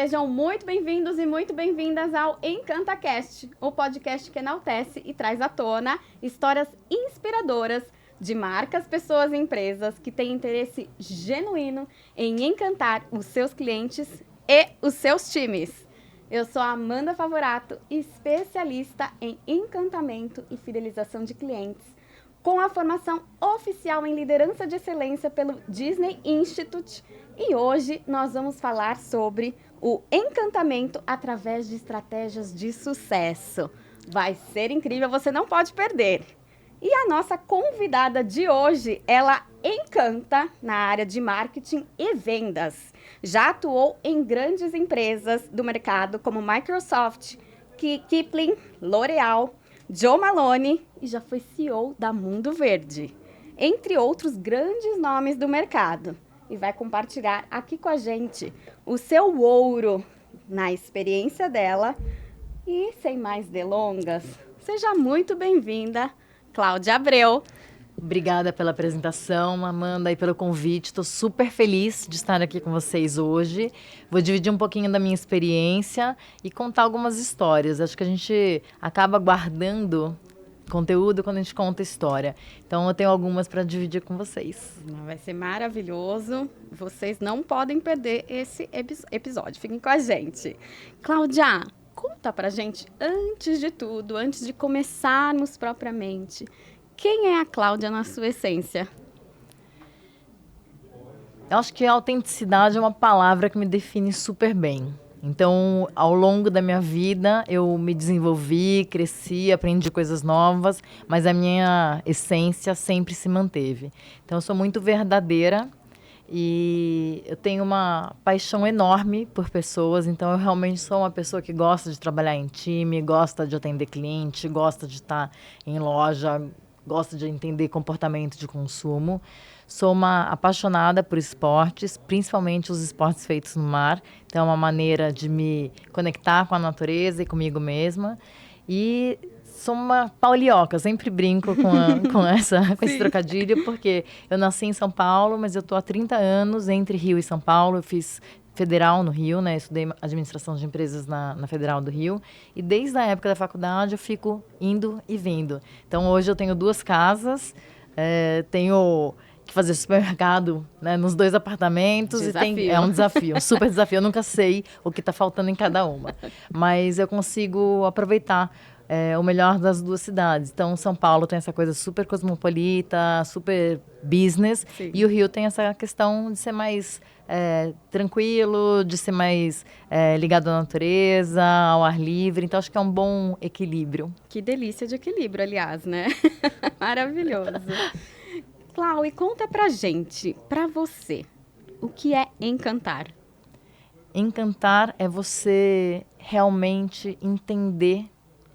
Sejam muito bem-vindos e muito bem-vindas ao EncantaCast, o podcast que enaltece e traz à tona histórias inspiradoras de marcas, pessoas e empresas que têm interesse genuíno em encantar os seus clientes e os seus times. Eu sou a Amanda Favorato, especialista em encantamento e fidelização de clientes, com a formação oficial em liderança de excelência pelo Disney Institute. E hoje nós vamos falar sobre o encantamento através de estratégias de sucesso. Vai ser incrível, você não pode perder. E a nossa convidada de hoje, ela encanta na área de marketing e vendas. Já atuou em grandes empresas do mercado como Microsoft, Kipling, L'Oréal, Jo Malone e já foi CEO da Mundo Verde, entre outros grandes nomes do mercado. E vai compartilhar aqui com a gente o seu ouro na experiência dela. E sem mais delongas, seja muito bem-vinda, Cláudia Abreu. Obrigada pela apresentação, Amanda, e pelo convite. Estou super feliz de estar aqui com vocês hoje. Vou dividir um pouquinho da minha experiência e contar algumas histórias. Acho que a gente acaba guardando conteúdo quando a gente conta história. Então, eu tenho algumas para dividir com vocês. Vai ser maravilhoso. Vocês não podem perder esse episódio. Fiquem com a gente. Cláudia, conta pra gente, antes de tudo, antes de começarmos propriamente, quem é a Cláudia na sua essência? Eu acho que a autenticidade é uma palavra que me define super bem. Então, ao longo da minha vida, eu me desenvolvi, cresci, aprendi coisas novas, mas a minha essência sempre se manteve. Então, eu sou muito verdadeira e eu tenho uma paixão enorme por pessoas. Então, eu realmente sou uma pessoa que gosta de trabalhar em time, gosta de atender cliente, gosta de estar em loja, gosto de entender comportamento de consumo. Sou uma apaixonada por esportes, principalmente os esportes feitos no mar. Então, é uma maneira de me conectar com a natureza e comigo mesma. E sou uma paulioca, sempre brinco com esse trocadilho, porque eu nasci em São Paulo, mas eu estou há 30 anos entre Rio e São Paulo. Eu fiz Federal no Rio, né? Estudei administração de empresas na Federal do Rio. E desde a época da faculdade eu fico indo e vindo. Então hoje eu tenho 2 casas, tenho que fazer supermercado, né, nos 2 apartamentos. Desafio. É um desafio, um super desafio. Eu nunca sei o que está faltando em cada uma. Mas eu consigo aproveitar o melhor das 2 cidades. Então, São Paulo tem essa coisa super cosmopolita, super business. Sim. E o Rio tem essa questão de ser mais tranquilo, de ser mais ligado à natureza, ao ar livre. Então, acho que é um bom equilíbrio. Que delícia de equilíbrio, aliás, né? Maravilhoso. Clau, e conta pra gente, pra você, o que é encantar? Encantar é você realmente entender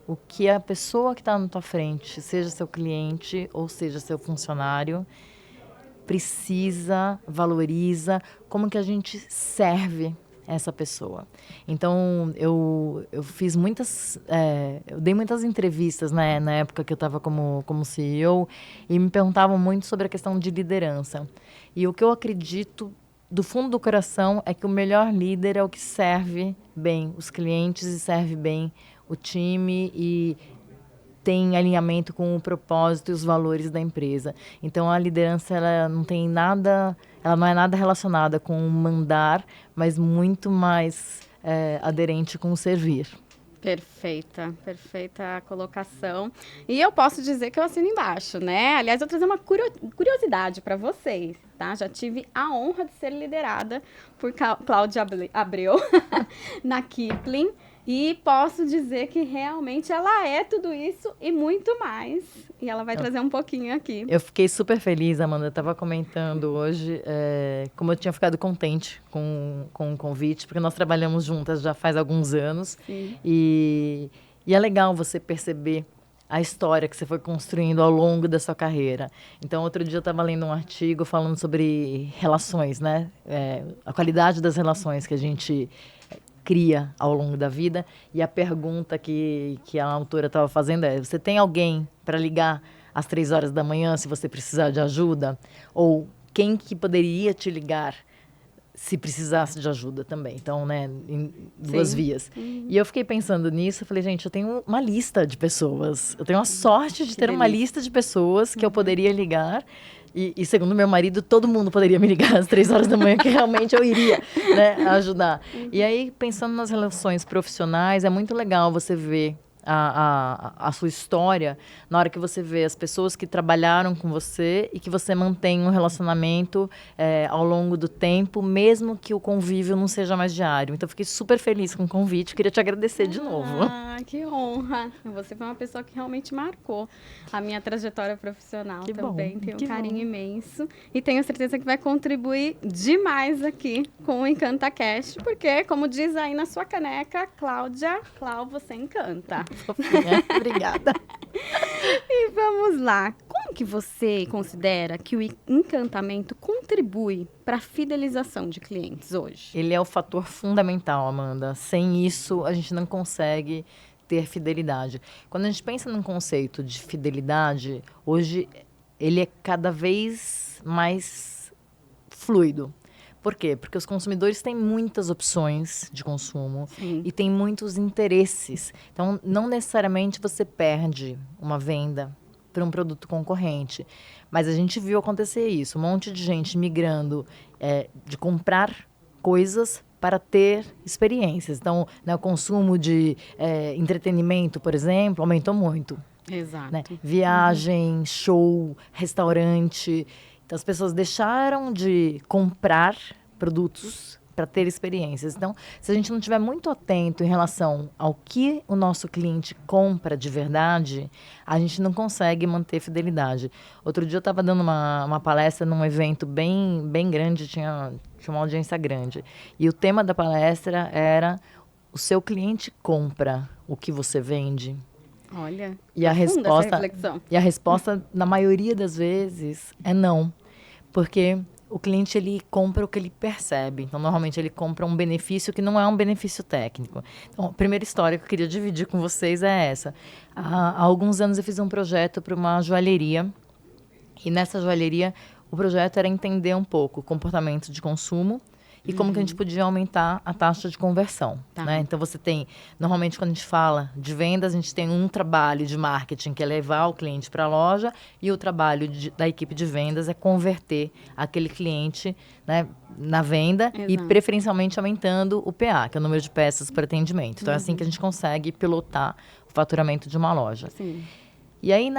o que a pessoa que está na tua frente, seja seu cliente ou seja seu funcionário, precisa, valoriza, como que a gente serve essa pessoa. Então, eu fiz muitas... eu dei muitas entrevistas, né, na época que eu estava como CEO e me perguntavam muito sobre a questão de liderança. E o que eu acredito do fundo do coração é que o melhor líder é o que serve bem os clientes e serve bem o time e tem alinhamento com o propósito e os valores da empresa. Então, a liderança ela não é nada relacionada com mandar, mas muito mais aderente com o servir. Perfeita a colocação. E eu posso dizer que eu assino embaixo, né? Aliás, eu vou trazer uma curiosidade para vocês, tá? Já tive a honra de ser liderada por Cláudia Abreu na Kipling. E posso dizer que realmente ela é tudo isso e muito mais. E ela vai trazer um pouquinho aqui. Eu fiquei super feliz, Amanda. Eu estava comentando hoje como eu tinha ficado contente com o convite, porque nós trabalhamos juntas já faz alguns anos. Sim. E é legal você perceber a história que você foi construindo ao longo da sua carreira. Então, outro dia eu estava lendo um artigo falando sobre relações, né? A qualidade das relações que a gente cria ao longo da vida. E a pergunta que a autora estava fazendo é: você tem alguém para ligar às 3 horas da manhã se você precisar de ajuda? Ou quem que poderia te ligar se precisasse de ajuda também. Então, né, em duas Sim. vias. E eu fiquei pensando nisso, eu falei, gente, eu tenho uma lista de pessoas. Eu tenho a sorte de Que ter uma delícia. lista de pessoas que eu poderia ligar. E segundo meu marido, todo mundo poderia me ligar às 3 horas da manhã, que realmente eu iria, né, ajudar. E aí, pensando nas relações profissionais, é muito legal você ver a sua história na hora que você vê as pessoas que trabalharam com você e que você mantém um relacionamento ao longo do tempo, mesmo que o convívio não seja mais diário. Então, eu fiquei super feliz com o convite. Queria te agradecer de novo. Ah, que honra. Você foi uma pessoa que realmente marcou a minha trajetória profissional Que bom, também. Tenho um que carinho bom. imenso. E tenho certeza que vai contribuir demais aqui com o EncantaCast, porque, como diz aí na sua caneca, Cláudia, você encanta. Fofinha. Obrigada. E vamos lá. Como que você considera que o encantamento contribui para a fidelização de clientes hoje? Ele é o fator fundamental, Amanda. Sem isso, a gente não consegue ter fidelidade. Quando a gente pensa num conceito de fidelidade, hoje ele é cada vez mais fluido. Por quê? Porque os consumidores têm muitas opções de consumo Sim. e têm muitos interesses. Então, não necessariamente você perde uma venda para um produto concorrente. Mas a gente viu acontecer isso. Um monte de gente migrando de comprar coisas para ter experiências. Então, né, o consumo de entretenimento, por exemplo, aumentou muito. Exato. Né? Viagem, show, restaurante. Então, as pessoas deixaram de comprar produtos para ter experiências. Então, se a gente não estiver muito atento em relação ao que o nosso cliente compra de verdade, a gente não consegue manter fidelidade. Outro dia eu estava dando uma palestra num evento bem grande, tinha uma audiência grande. E o tema da palestra era: o seu cliente compra o que você vende? Olha, E a profunda essa resposta, reflexão. e a resposta, na maioria das vezes, é não. Porque o cliente, ele compra o que ele percebe. Então, normalmente, ele compra um benefício que não é um benefício técnico. Então, a primeira história que eu queria dividir com vocês é essa. Há alguns anos, eu fiz um projeto para uma joalheria. E nessa joalheria, o projeto era entender um pouco o comportamento de consumo e como que a gente podia aumentar a taxa de conversão. Tá. Né? Então, você tem... Normalmente, quando a gente fala de vendas, a gente tem um trabalho de marketing, que é levar o cliente para a loja, e o trabalho da equipe de vendas é converter aquele cliente, né, na venda. Exato. E, preferencialmente, aumentando o PA, que é o número de peças por atendimento. Então, é assim que a gente consegue pilotar o faturamento de uma loja. Sim. E aí,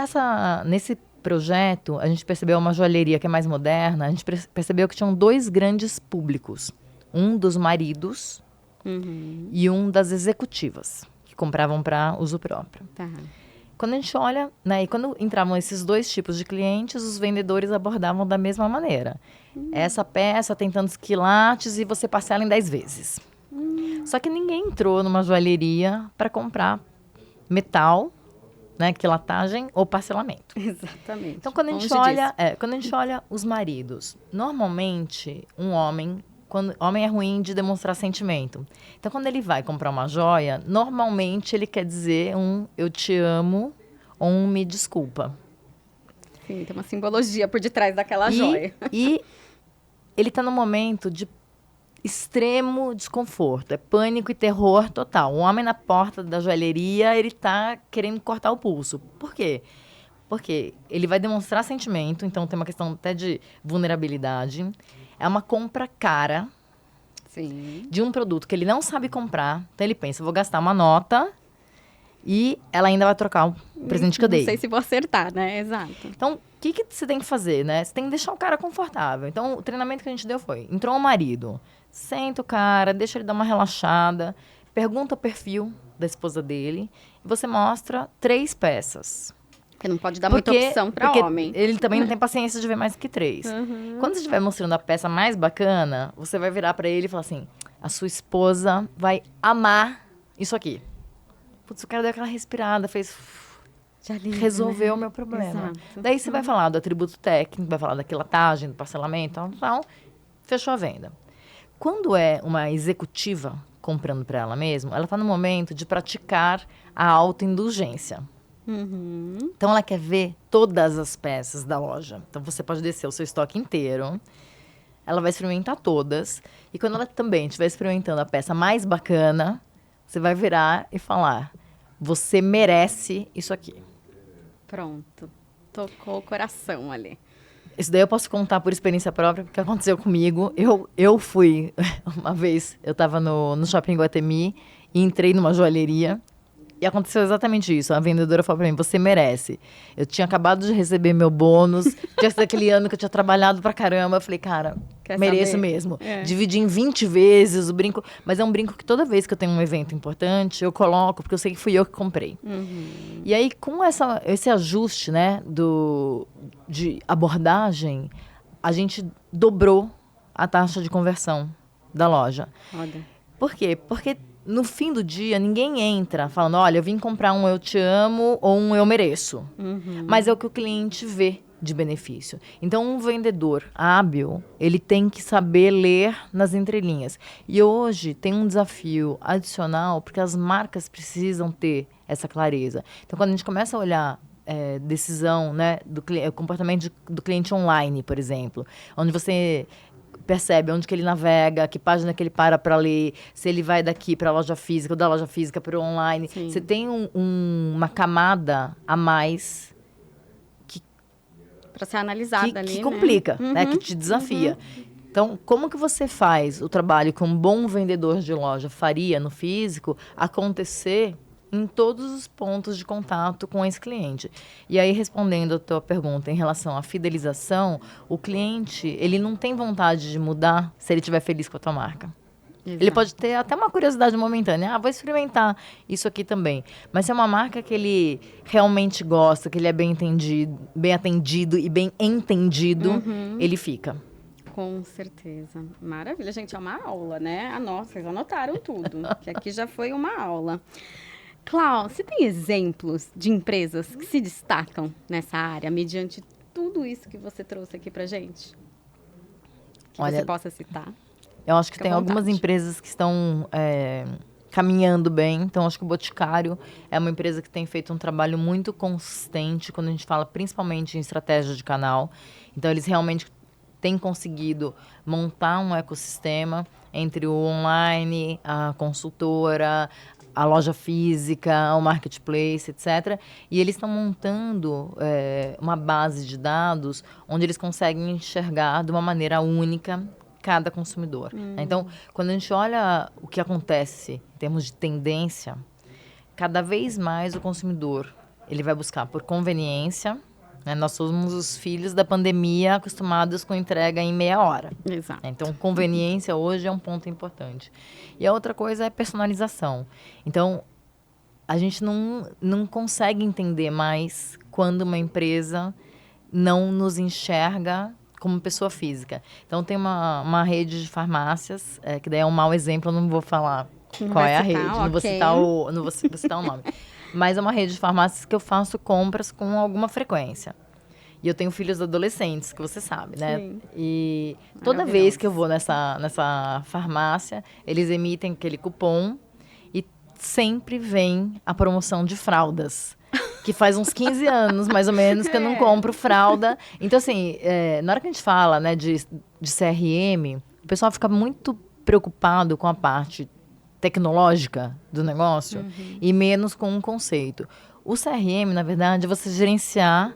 nesse projeto, a gente percebeu uma joalheria que é mais moderna, a gente percebeu que tinham 2 grandes públicos. Um dos maridos e um das executivas, que compravam para uso próprio. Tá. Quando a gente olha, né, e quando entravam esses 2 tipos de clientes, os vendedores abordavam da mesma maneira. Essa peça tem tantos quilates e você parcela em 10 vezes. Só que ninguém entrou numa joalheria para comprar metal, né, quilatagem ou parcelamento. Exatamente. Então, quando a gente olha os maridos, normalmente um homem é ruim de demonstrar sentimento. Então, quando ele vai comprar uma joia, normalmente ele quer dizer eu te amo ou me desculpa. Sim, tem uma simbologia por detrás daquela joia. E ele está num momento de extremo desconforto, é pânico e terror total. Um homem na porta da joalheria, ele tá querendo cortar o pulso. Por quê? Porque ele vai demonstrar sentimento, então tem uma questão até de vulnerabilidade. É uma compra cara. Sim. De um produto que ele não sabe comprar. Então ele pensa, vou gastar uma nota e ela ainda vai trocar o presente que eu dei. Não sei se vou acertar, né? Exato. Então, o que você tem que fazer, né? Você tem que deixar o cara confortável. Então, o treinamento que a gente deu foi, entrou um marido, senta o cara, deixa ele dar uma relaxada, pergunta o perfil da esposa dele e você mostra 3 peças. Porque não pode dar muita opção para homem. Ele também não tem paciência de ver mais que 3. Quando você estiver mostrando a peça mais bacana, você vai virar para ele e falar assim, a sua esposa vai amar isso aqui. Putz, o cara deu aquela respirada, fez... resolveu o meu problema. Exato. Daí você vai falar do atributo técnico, vai falar da quilatagem, do parcelamento, então, fechou a venda. Quando é uma executiva comprando para ela mesma, ela está no momento de praticar a autoindulgência. Então, ela quer ver todas as peças da loja. Então, você pode descer o seu estoque inteiro. ela vai experimentar todas. E quando ela também estiver experimentando a peça mais bacana, você vai virar e falar, você merece isso aqui. Pronto. Tocou o coração ali. Isso daí eu posso contar por experiência própria, porque aconteceu comigo. Eu fui, uma vez, eu estava no Shopping Iguatemi e entrei numa joalheria. E aconteceu exatamente isso. A vendedora falou pra mim, você merece. Eu tinha acabado de receber meu bônus. Tinha sido aquele ano que eu tinha trabalhado pra caramba. Eu falei, cara, mereço mesmo. Dividi em 20 vezes o brinco. Mas é um brinco que toda vez que eu tenho um evento importante, eu coloco, porque eu sei que fui eu que comprei. E aí, com esse ajuste, né, de abordagem, a gente dobrou a taxa de conversão da loja. Olha. Por quê? Porque no fim do dia, ninguém entra falando, olha, eu vim comprar um eu te amo ou um eu mereço. Mas é o que o cliente vê de benefício. Então, um vendedor hábil, ele tem que saber ler nas entrelinhas. E hoje tem um desafio adicional, porque as marcas precisam ter essa clareza. Então, quando a gente começa a olhar decisão, né, o comportamento do cliente online, por exemplo, onde você percebe onde que ele navega, que página que ele para ler, se ele vai daqui para a loja física ou da loja física para o online. Sim. Você tem uma camada a mais para ser analisada ali, que complica, né? Que te desafia. Então, como que você faz o trabalho que um bom vendedor de loja faria no físico acontecer em todos os pontos de contato com esse cliente? E aí, respondendo a tua pergunta em relação à fidelização, o cliente, ele não tem vontade de mudar se ele estiver feliz com a tua marca. Exato. Ele pode ter até uma curiosidade momentânea. Vou experimentar isso aqui também. Mas se é uma marca que ele realmente gosta, que ele é bem atendido e bem entendido, ele fica. Com certeza. Maravilha, gente. É uma aula, né? Nossa, vocês anotaram tudo. Que aqui já foi uma aula. Clau, você tem exemplos de empresas que se destacam nessa área, mediante tudo isso que você trouxe aqui pra gente? Que você possa citar. Eu acho que tem algumas empresas que estão caminhando bem. Então, acho que o Boticário é uma empresa que tem feito um trabalho muito consistente quando a gente fala principalmente em estratégia de canal. Então, eles realmente têm conseguido montar um ecossistema entre o online, a consultora, a loja física, o marketplace, etc. E eles estão montando uma base de dados onde eles conseguem enxergar de uma maneira única cada consumidor. Então, quando a gente olha o que acontece em termos de tendência, cada vez mais o consumidor ele vai buscar por conveniência. Né? Nós somos os filhos da pandemia acostumados com entrega em meia hora. Exato. Então, conveniência hoje é um ponto importante. E a outra coisa é personalização. Então, a gente não consegue entender mais quando uma empresa não nos enxerga como pessoa física. Então, tem uma rede de farmácias, que daí é um mau exemplo, eu não vou falar qual é a rede, não vou citar o nome. Mas é uma rede de farmácias que eu faço compras com alguma frequência. E eu tenho filhos adolescentes, que você sabe, né? Sim. E toda vez que eu vou nessa farmácia, eles emitem aquele cupom e sempre vem a promoção de fraldas. Que faz uns 15 anos, mais ou menos, que eu não compro fralda. Então, assim, na hora que a gente fala, né, de CRM, o pessoal fica muito preocupado com a parte tecnológica do negócio e menos com um conceito. O CRM, na verdade, é você gerenciar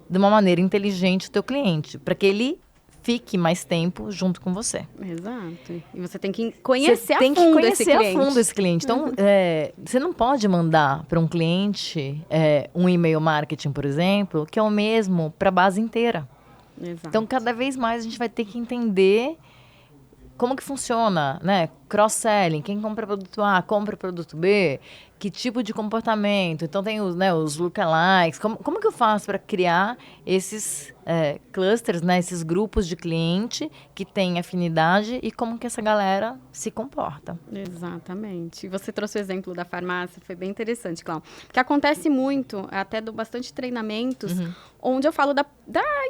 de uma maneira inteligente o teu cliente, para que ele fique mais tempo junto com você. Exato. E você tem que conhecer a fundo esse cliente. Então, você não pode mandar para um cliente um e-mail marketing, por exemplo, que é o mesmo para a base inteira. Exato. Então, cada vez mais a gente vai ter que entender como que funciona, né? Cross-selling, quem compra produto A, compra produto B, que tipo de comportamento. Então, tem os lookalikes. Como que eu faço para criar esses clusters, né? Esses grupos de cliente que têm afinidade e como que essa galera se comporta. Exatamente. E você trouxe o exemplo da farmácia, foi bem interessante, Cláudia. Porque acontece muito, até dou bastante treinamentos, onde eu falo da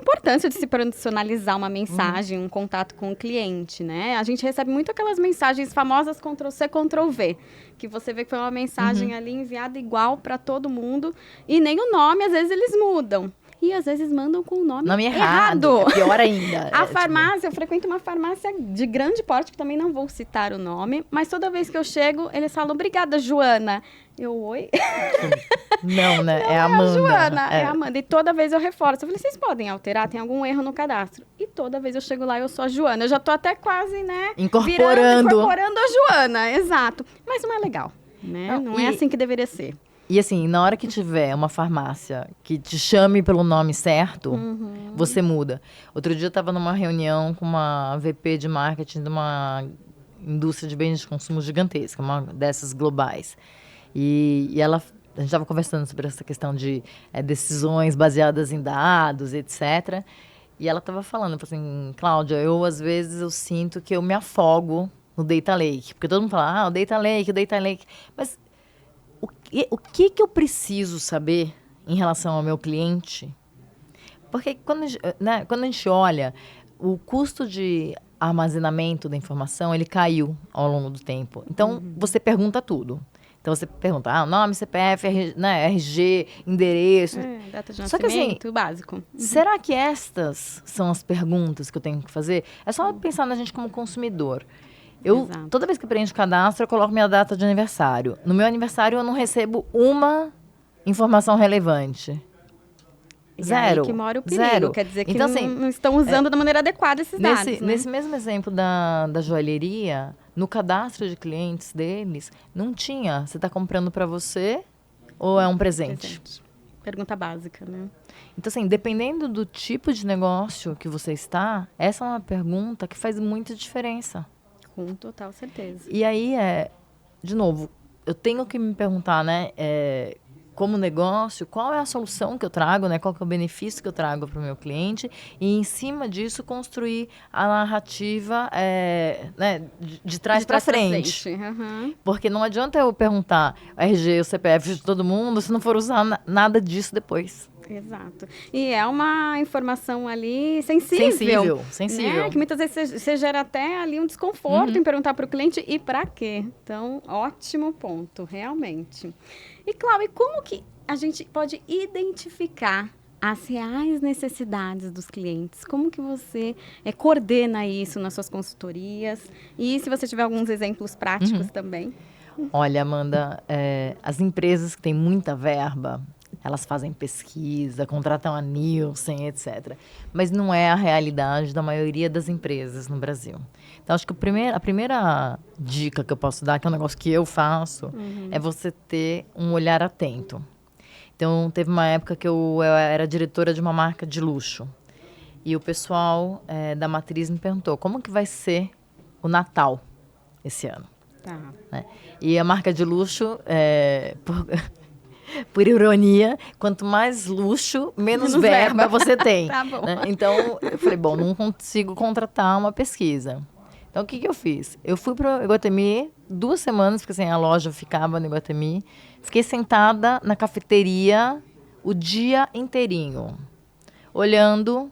importância de se personalizar uma mensagem, um contato com o cliente, né? A gente recebe muito aquelas mensagens famosas Ctrl+C, Ctrl+V, que você vê que foi uma mensagem ali enviada igual para todo mundo e nem o nome, às vezes, eles mudam. E às vezes mandam com o nome errado. É pior ainda. A farmácia, eu frequento uma farmácia de grande porte, que também não vou citar o nome, mas toda vez que eu chego, eles falam, obrigada, Joana. Eu, oi? Não, né? Não, é a Amanda. Joana, é a Amanda. E toda vez eu reforço. Eu falei, vocês podem alterar? Tem algum erro no cadastro? E toda vez eu chego lá, eu sou a Joana. Eu já tô até quase, né? Incorporando a Joana, exato. Mas não é legal, né? Não é assim que deveria ser. E assim, na hora que tiver uma farmácia que te chame pelo nome certo, você muda. Outro dia eu estava numa reunião com uma VP de marketing de uma indústria de bens de consumo gigantesca, uma dessas globais. E a gente estava conversando sobre essa questão de decisões baseadas em dados, etc. E ela estava falando, assim, Cláudia, às vezes eu sinto que eu me afogo no Data Lake. Porque todo mundo fala, o Data Lake. Mas o que eu preciso saber em relação ao meu cliente? Porque quando a gente olha, o custo de armazenamento da informação, ele caiu ao longo do tempo. Então, você pergunta tudo. Então, você pergunta, nome, CPF, RG, endereço. Data de nascimento, só que, assim, básico. Será que estas são as perguntas que eu tenho que fazer? É só pensar na gente como consumidor. Toda vez que eu preencho cadastro, eu coloco minha data de aniversário. No meu aniversário, eu não recebo uma informação relevante. Zero. Aí que mora o perigo. Zero. Quer dizer que então, não estão usando da maneira adequada esses dados. Né? Nesse mesmo exemplo da joalheria, no cadastro de clientes deles, não tinha. Você está comprando para você ou é um presente? Pergunta básica, né? Então, assim, dependendo do tipo de negócio que você está, essa é uma pergunta que faz muita diferença. Com total certeza. E aí, de novo, eu tenho que me perguntar, né, como negócio, qual é a solução que eu trago, né, qual que é o benefício que eu trago para o meu cliente e, em cima disso, construir a narrativa né, de trás para frente. Porque não adianta eu perguntar o RG, o CPF de todo mundo se não for usar nada disso depois. Exato. E é uma informação ali sensível. Né? Que muitas vezes você gera até ali um desconforto em perguntar para o cliente e para quê. Então, ótimo ponto, realmente. E, Cláudia, como que a gente pode identificar as reais necessidades dos clientes? Como que você coordena isso nas suas consultorias? E se você tiver alguns exemplos práticos também. Olha, Amanda, as empresas que têm muita verba, elas fazem pesquisa, contratam a Nielsen, etc. Mas não é a realidade da maioria das empresas no Brasil. Então, acho que a primeira dica que eu posso dar, que é um negócio que eu faço, é você ter um olhar atento. Então, teve uma época que eu era diretora de uma marca de luxo. E o pessoal da matriz me perguntou, como que vai ser o Natal esse ano? Tá. Né? E a marca de luxo, por ironia, quanto mais luxo, menos verba você tem. Tá bom. Né? Então, eu falei, não consigo contratar uma pesquisa. Então, o que eu fiz? Eu fui para o Iguatemi 2 semanas, porque assim, a loja ficava no Iguatemi. Fiquei sentada na cafeteria o dia inteirinho, olhando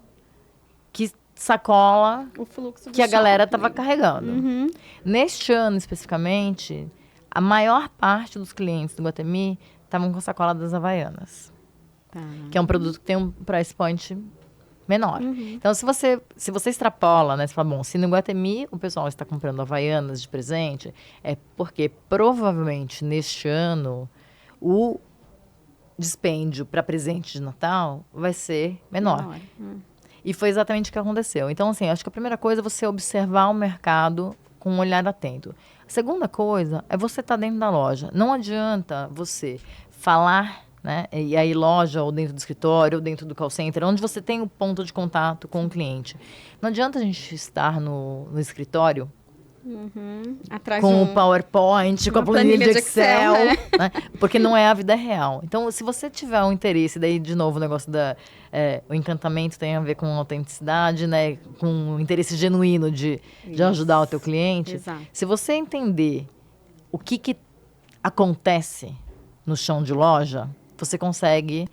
que sacola o fluxo que a galera estava carregando. Neste ano, especificamente, a maior parte dos clientes do Iguatemi estavam com a sacola das Havaianas. Tá. Que é um produto que tem um price point menor. Então, se você extrapola, né? Você fala, se no Iguatemi o pessoal está comprando Havaianas de presente, é porque provavelmente neste ano o dispêndio para presente de Natal vai ser menor. E foi exatamente o que aconteceu. Então, assim, acho que a primeira coisa é você observar o mercado com um olhar atento. A segunda coisa é você estar dentro da loja. Não adianta você falar, né? E aí loja, ou dentro do escritório, ou dentro do call center, onde você tem o ponto de contato com o cliente. Não adianta a gente estar no escritório Atrás com o PowerPoint, com a planilha de Excel, né? Porque não é a vida real. Então, se você tiver um interesse, daí, de novo, o negócio o encantamento tem a ver com autenticidade, né? Com um interesse genuíno de ajudar o teu cliente. Exato. Se você entender o que acontece no chão de loja, você consegue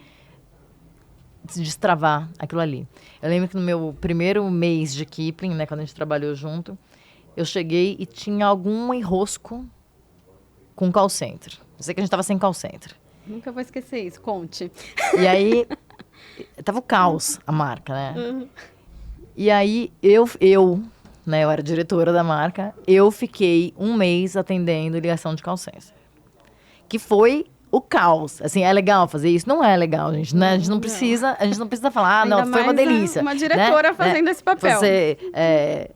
destravar aquilo ali. Eu lembro que no meu primeiro mês de Kipling, né? Quando a gente trabalhou junto, eu cheguei e tinha algum enrosco com call center. Eu sei que a gente estava sem call center. Nunca vou esquecer isso, conte. E aí, Tava o caos, a marca, né? E aí, né, eu era diretora da marca, eu fiquei um mês atendendo ligação de call center. Que foi o caos. Assim, é legal fazer isso? Não é legal, gente, né? A gente não precisa falar, Ainda não, foi uma mais delícia. uma diretora fazendo esse papel. Você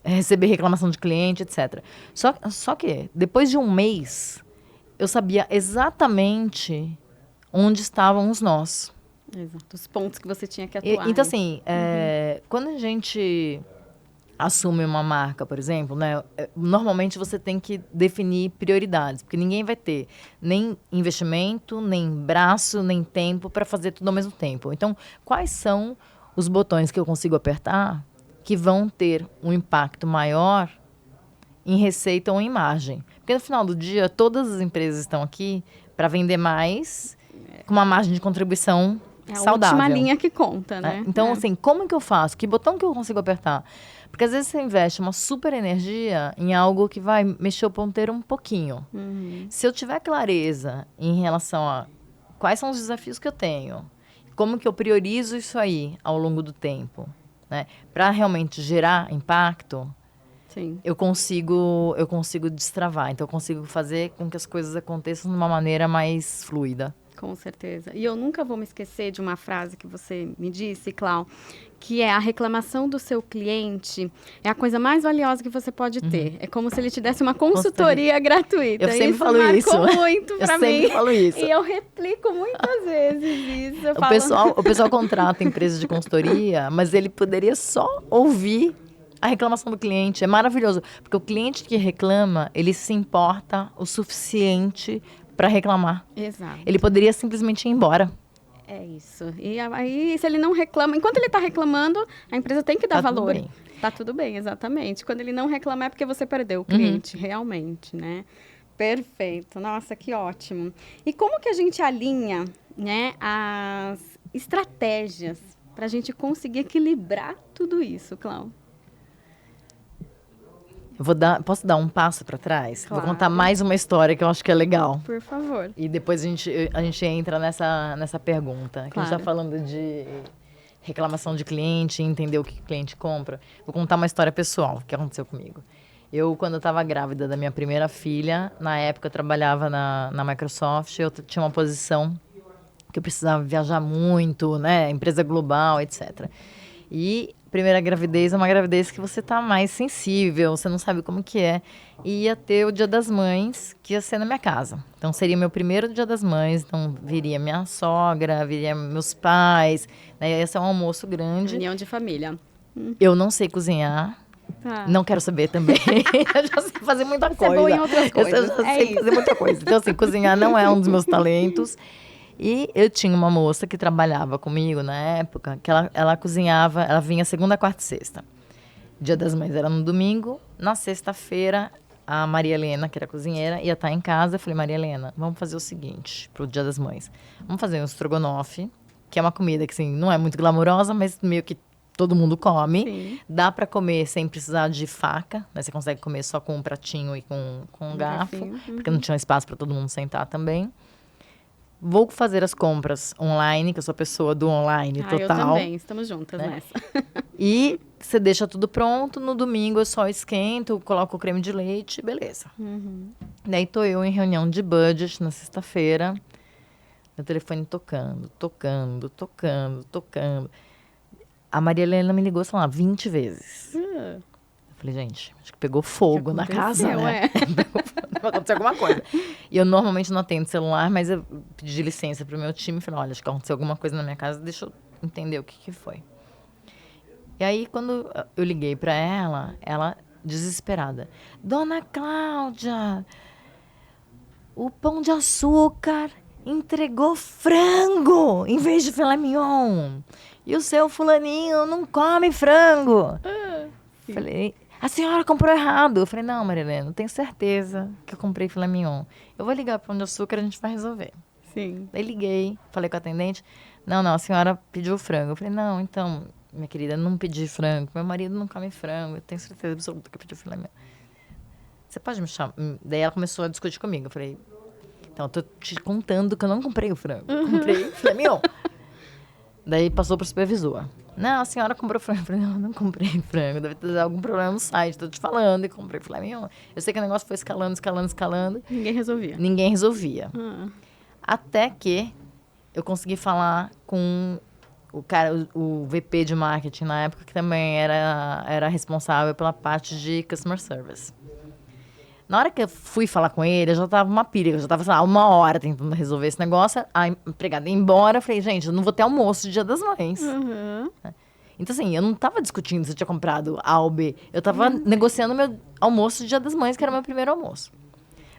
receber reclamação de cliente, etc. Só que, depois de um mês, eu sabia exatamente onde estavam os nós. Exato, os pontos que você tinha que atuar. Então, assim, quando a gente assume uma marca, por exemplo, né, normalmente você tem que definir prioridades, porque ninguém vai ter nem investimento, nem braço, nem tempo para fazer tudo ao mesmo tempo. Então, quais são os botões que eu consigo apertar que vão ter um impacto maior em receita ou em margem? Porque no final do dia, todas as empresas estão aqui para vender mais, com uma margem de contribuição saudável. É a última linha que conta, né? Então, assim, como que eu faço? Que botão que eu consigo apertar? Porque às vezes você investe uma super energia em algo que vai mexer o ponteiro um pouquinho. Se eu tiver clareza em relação a quais são os desafios que eu tenho, como que eu priorizo isso aí ao longo do tempo, né, para realmente gerar impacto, Sim. eu consigo destravar. Então, eu consigo fazer com que as coisas aconteçam de uma maneira mais fluida. Com certeza. E eu nunca vou me esquecer de uma frase que você me disse, Clau, que é: a reclamação do seu cliente é a coisa mais valiosa que você pode ter. É como se ele te desse uma consultoria gratuita. Eu sempre isso falo isso. marcou muito pra mim. Eu sempre falo isso. E eu replico muitas vezes isso. O pessoal contrata empresas de consultoria, mas ele poderia só ouvir a reclamação do cliente. É maravilhoso, porque o cliente que reclama, ele se importa o suficiente para reclamar. Exato. Ele poderia simplesmente ir embora. É isso. E aí, se ele não reclama, enquanto ele está reclamando, a empresa tem que dar valor. Tudo bem. Tá tudo bem, exatamente. Quando ele não reclama é porque você perdeu o cliente, realmente, né? Perfeito. Nossa, que ótimo. E como que a gente alinha, né, as estratégias para a gente conseguir equilibrar tudo isso, Clau? Posso dar um passo para trás? Claro. Vou contar mais uma história que eu acho que é legal. Por favor. E depois a gente entra nessa pergunta. Que Claro. a gente está falando de reclamação de cliente, entender o que o cliente compra. Vou contar uma história pessoal que aconteceu comigo. Quando eu estava grávida da minha primeira filha, na época eu trabalhava na Microsoft, eu tinha uma posição que eu precisava viajar muito, né? Empresa global, etc. E primeira gravidez é uma gravidez que você tá mais sensível, você não sabe como que é. E ia ter o Dia das Mães, que ia ser na minha casa. Então, seria meu primeiro Dia das Mães. Então, viria minha sogra, viria meus pais. Né? Ia ser um almoço grande. Reunião de família. Eu não sei cozinhar. Tá. Não quero saber também. Eu já sei fazer muita coisa. Você é boa em outras coisas. Eu já sei fazer muita coisa. Então, assim, cozinhar não é um dos meus talentos. E eu tinha uma moça que trabalhava comigo na época, que ela cozinhava, ela vinha segunda, quarta e sexta. Dia das Mães era no domingo. Na sexta-feira, a Maria Helena, que era cozinheira, ia estar em casa. Eu falei: Maria Helena, vamos fazer o seguinte pro Dia das Mães. Vamos fazer um estrogonofe, que é uma comida que, assim, não é muito glamurosa, mas meio que todo mundo come. Sim. Dá para comer sem precisar de faca, né? Você consegue comer só com um pratinho e com um garfo, porque não tinha espaço para todo mundo sentar também. Vou fazer as compras online, que eu sou a pessoa do online total. Eu também, estamos juntas, né? Nessa. E você deixa tudo pronto, no domingo eu só esquento, coloco o creme de leite, beleza. Daí tô eu em reunião de budget na sexta-feira, meu telefone tocando. A Maria Helena me ligou, sei lá, 20 vezes. Eu falei: gente, acho que pegou fogo na casa, né? Aconteceu alguma coisa. E eu normalmente não atendo celular, mas eu pedi licença pro meu time e falei: olha, acho que aconteceu alguma coisa na minha casa, deixa eu entender o que foi. E aí, quando eu liguei pra ela desesperada: Dona Cláudia, o Pão de Açúcar entregou frango em vez de filé mignon. E o seu fulaninho não come frango. Falei: a senhora comprou errado. Eu falei: não, Maria Helena, tenho certeza que eu comprei filé mignon. Eu vou ligar para o Pão de Açúcar e a gente vai resolver. Sim. Daí liguei, falei com a atendente: não, a senhora pediu frango. Eu falei: não, então, minha querida, não pedi frango. Meu marido não come frango. Eu tenho certeza absoluta que eu pedi filé mignon. Você pode me chamar? Daí ela começou a discutir comigo. Eu falei: então, eu tô te contando que eu não comprei o frango. Eu comprei filé mignon. Daí passou pro supervisor. Não, a senhora comprou frango. Eu falei, não comprei frango. Deve ter algum problema no site, tô te falando. E comprei filé mignon. Eu sei que o negócio foi escalando. Ninguém resolvia. Ninguém resolvia. Até que eu consegui falar com o cara, o VP de marketing na época, que também era responsável pela parte de customer service. Na hora que eu fui falar com ele, eu já tava uma pilha, eu já tava, sei lá, 1 hora tentando resolver esse negócio. A empregada ia embora, eu falei, gente, eu não vou ter almoço de Dia das Mães. Então, assim, eu não tava discutindo se eu tinha comprado A ou B. Eu tava negociando meu almoço de Dia das Mães, que era o meu primeiro almoço.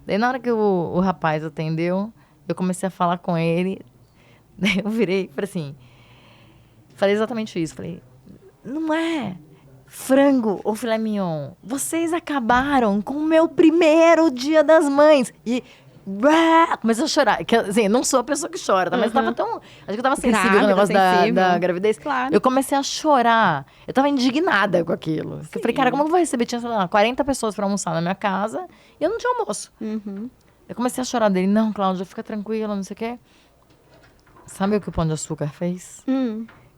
Daí, na hora que o rapaz atendeu, eu comecei a falar com ele. Daí eu virei e falei assim... Falei exatamente isso. Falei, não é frango ou filé mignon. Vocês acabaram com o meu primeiro Dia das Mães. E comecei a chorar. Que, assim, não sou a pessoa que chora, tá? Mas tava tão... Acho que eu tava sensível no negócio da gravidez. Claro. Eu comecei a chorar. Eu tava indignada com aquilo. Eu falei, cara, como eu vou receber? Tinha, sei lá, 40 pessoas pra almoçar na minha casa e eu não tinha almoço. Eu comecei a chorar dele. Não, Cláudia, fica tranquila, não sei o quê. Sabe o que o Pão de Açúcar fez?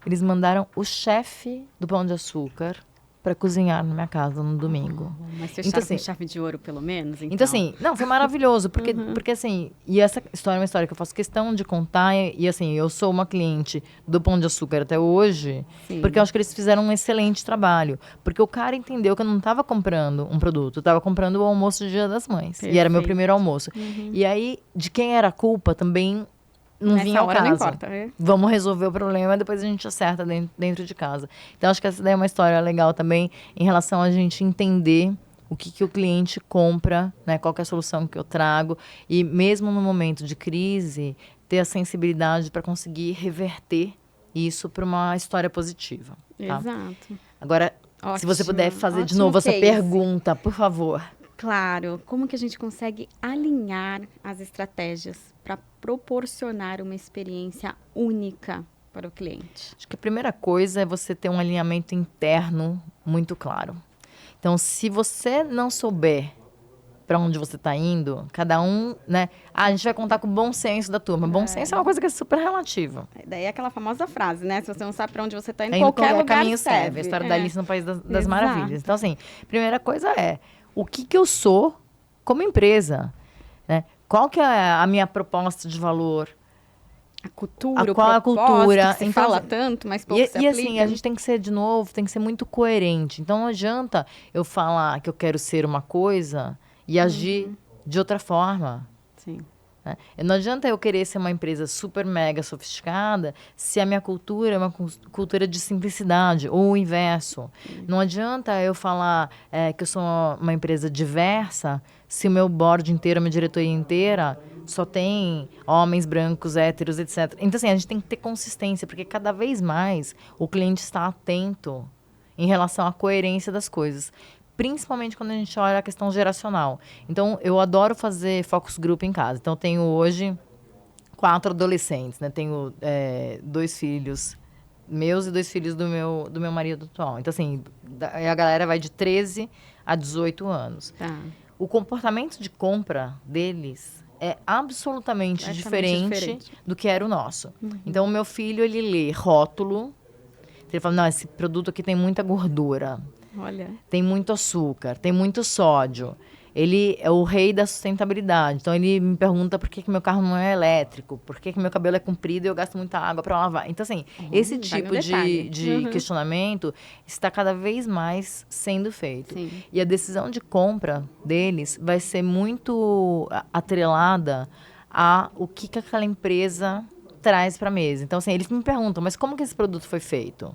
Eles mandaram o chefe do Pão de Açúcar para cozinhar na minha casa no domingo. Mas fecharam assim, com chave de ouro, pelo menos? Então, assim, não, foi maravilhoso. Porque, assim, e essa história é uma história que eu faço questão de contar. E assim, eu sou uma cliente do Pão de Açúcar até hoje. Sim. Porque eu acho que eles fizeram um excelente trabalho. Porque o cara entendeu que eu não estava comprando um produto. Eu estava comprando o almoço do Dia das Mães. Perfeito. E era meu primeiro almoço. E aí, de quem era a culpa também... Não vinha ao caso. Não importa, Vamos resolver o problema e depois a gente acerta dentro de casa. Então, acho que essa daí é uma história legal também em relação a gente entender o que o cliente compra, né? Qual que é a solução que eu trago. E mesmo no momento de crise, ter a sensibilidade para conseguir reverter isso para uma história positiva. Tá? Exato. Agora, se você puder fazer de novo essa pergunta, por favor. Claro. Como que a gente consegue alinhar as estratégias para proporcionar uma experiência única para o cliente? Acho que a primeira coisa é você ter um alinhamento interno muito claro. Então, se você não souber para onde você está indo, cada um, né? A gente vai contar com o bom senso da turma. Bom senso é uma coisa que é super relativa. Daí é aquela famosa frase, né? Se você não sabe para onde você está indo, qualquer lugar caminho serve. A história da Alice no País das Maravilhas. Então, assim, primeira coisa é o que eu sou como empresa, né? Qual que é a minha proposta de valor? A cultura, qual a cultura? Que se fala tanto, mas pouco se aplica. E assim, a gente tem que ser, de novo, tem que ser muito coerente. Então, não adianta eu falar que eu quero ser uma coisa e agir de outra forma. Sim. Né? Não adianta eu querer ser uma empresa super mega sofisticada se a minha cultura é uma cultura de simplicidade, ou o inverso. Não adianta eu falar que eu sou uma empresa diversa se o meu board inteiro, a minha diretoria inteira só tem homens brancos, héteros, etc. Então, assim, a gente tem que ter consistência, porque cada vez mais o cliente está atento em relação à coerência das coisas. Principalmente quando a gente olha a questão geracional. Então, eu adoro fazer focus group em casa. Então, eu tenho hoje 4 adolescentes, né? Tenho 2 filhos meus e 2 filhos do meu marido atual. Então, assim, a galera vai de 13 a 18 anos. Tá. O comportamento de compra deles é absolutamente diferente do que era o nosso. Então, o meu filho, ele lê rótulo. Ele fala, não, esse produto aqui tem muita gordura. Olha. Tem muito açúcar, tem muito sódio. Ele é o rei da sustentabilidade. Então, ele me pergunta por que meu carro não é elétrico, por que meu cabelo é comprido e eu gasto muita água para lavar. Então, assim, esse tipo de questionamento está cada vez mais sendo feito. Sim. E a decisão de compra deles vai ser muito atrelada a o que aquela empresa traz para a mesa. Então, assim, eles me perguntam, mas como que esse produto foi feito?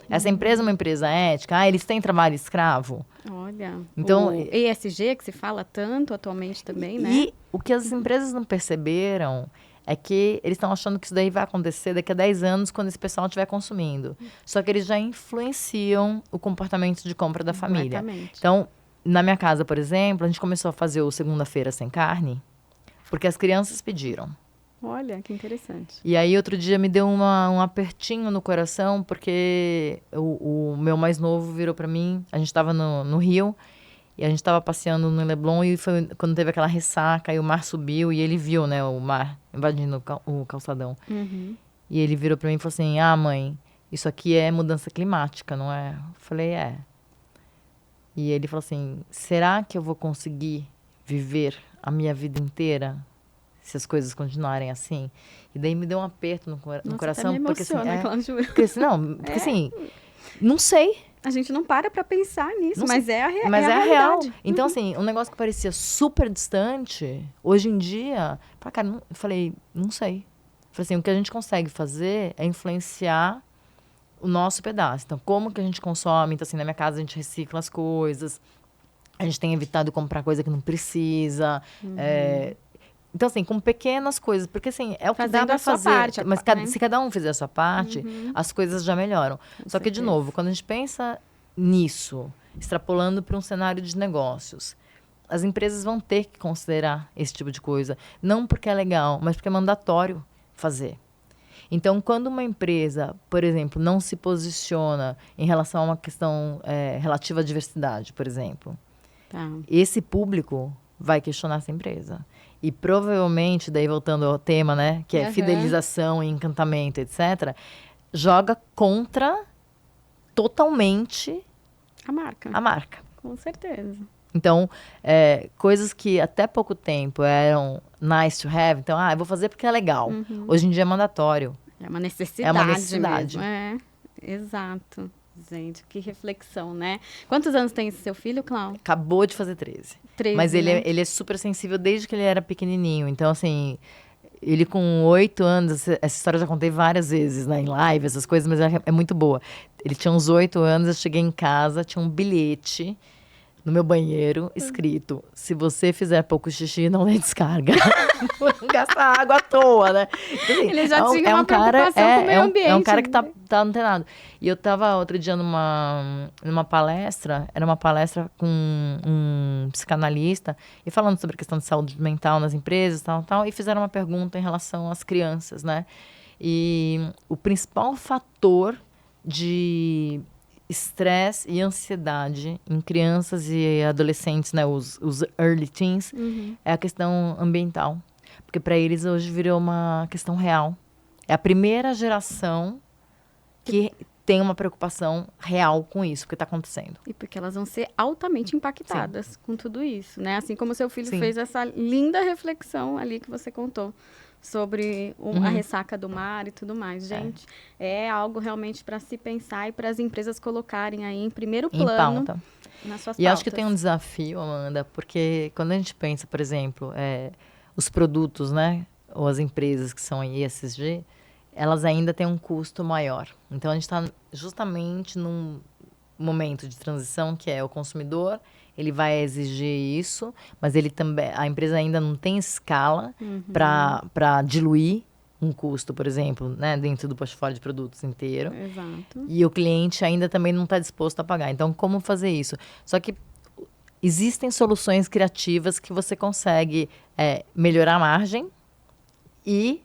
Essa empresa é uma empresa ética? Eles têm trabalho escravo? Olha, então, o ESG que se fala tanto atualmente também, né? E o que as empresas não perceberam é que eles estão achando que isso daí vai acontecer daqui a 10 anos, quando esse pessoal estiver consumindo. Só que eles já influenciam o comportamento de compra da família. Então, na minha casa, por exemplo, a gente começou a fazer o segunda-feira sem carne, porque as crianças pediram. Olha, que interessante. E aí, outro dia, me deu um apertinho no coração, porque o meu mais novo virou para mim. A gente estava no Rio, e a gente estava passeando no Leblon, e foi quando teve aquela ressaca, e o mar subiu, e ele viu, né, o mar invadindo o calçadão. E ele virou para mim e falou assim, mãe, isso aqui é mudança climática, não é? Eu falei, é. E ele falou assim, será que eu vou conseguir viver a minha vida inteira se as coisas continuarem assim? E daí me deu um aperto no coração. Até me porque assim, emociona, Cláudia. porque assim, não sei. A gente não para pensar nisso, mas é a Mas é a real. realidade. Então, assim, um negócio que parecia super distante, hoje em dia, cara, eu falei, não sei. Falei assim, o que a gente consegue fazer é influenciar o nosso pedaço. Então, como que a gente consome? Então, assim, na minha casa a gente recicla as coisas. A gente tem evitado comprar coisa que não precisa. Então, assim, com pequenas coisas. Porque, assim, é o que dá Fazendo pra a sua fazer. parte, Mas né? se cada um fizer a sua parte, as coisas já melhoram. Só que, de novo, quando a gente pensa nisso, extrapolando para um cenário de negócios, as empresas vão ter que considerar esse tipo de coisa. Não porque é legal, mas porque é mandatório fazer. Então, quando uma empresa, por exemplo, não se posiciona em relação a uma questão relativa à diversidade, por exemplo, esse público vai questionar essa empresa. E provavelmente, daí voltando ao tema, né, que é fidelização, encantamento, etc., joga contra totalmente a marca. Com certeza. Então, coisas que até pouco tempo eram nice to have, então, eu vou fazer porque é legal. Hoje em dia é mandatório. É uma necessidade. Mesmo. Exato. Gente, que reflexão, né? Quantos anos tem esse seu filho, Cláudio? Acabou de fazer 13. 13, mas né? ele é super sensível desde que ele era pequenininho. Então, assim, ele com 8 anos, essa história eu já contei várias vezes, né, em live, essas coisas, mas é muito boa. Ele tinha uns 8 anos, eu cheguei em casa, tinha um bilhete no meu banheiro, escrito, se você fizer pouco xixi, não dê descarga. Não gasta água à toa, né? Então, assim, ele já tinha uma preocupação com o meio ambiente. É um cara que tá antenado. E eu tava outro dia numa palestra, era uma palestra com um psicanalista, e falando sobre a questão de saúde mental nas empresas, tal, e fizeram uma pergunta em relação às crianças, né? E o principal fator de estresse e ansiedade em crianças e adolescentes, né, os early teens, é a questão ambiental. Porque para eles hoje virou uma questão real. É a primeira geração que tem uma preocupação real com isso, que está acontecendo. E porque elas vão ser altamente impactadas com tudo isso, né? Assim como seu filho Sim. fez essa linda reflexão ali que você contou sobre a ressaca do mar e tudo mais. Gente, é algo realmente para se pensar e para as empresas colocarem aí em primeiro plano nas suas pautas. E acho que tem um desafio, Amanda, porque quando a gente pensa, por exemplo, os produtos, né, ou as empresas que são ESG, elas ainda têm um custo maior. Então, a gente está justamente num momento de transição que é o consumidor, ele vai exigir isso, mas ele também, a empresa ainda não tem escala para diluir um custo, por exemplo, né, dentro do portfólio de produtos inteiro. Exato. E o cliente ainda também não está disposto a pagar. Então, como fazer isso? Só que existem soluções criativas que você consegue melhorar a margem e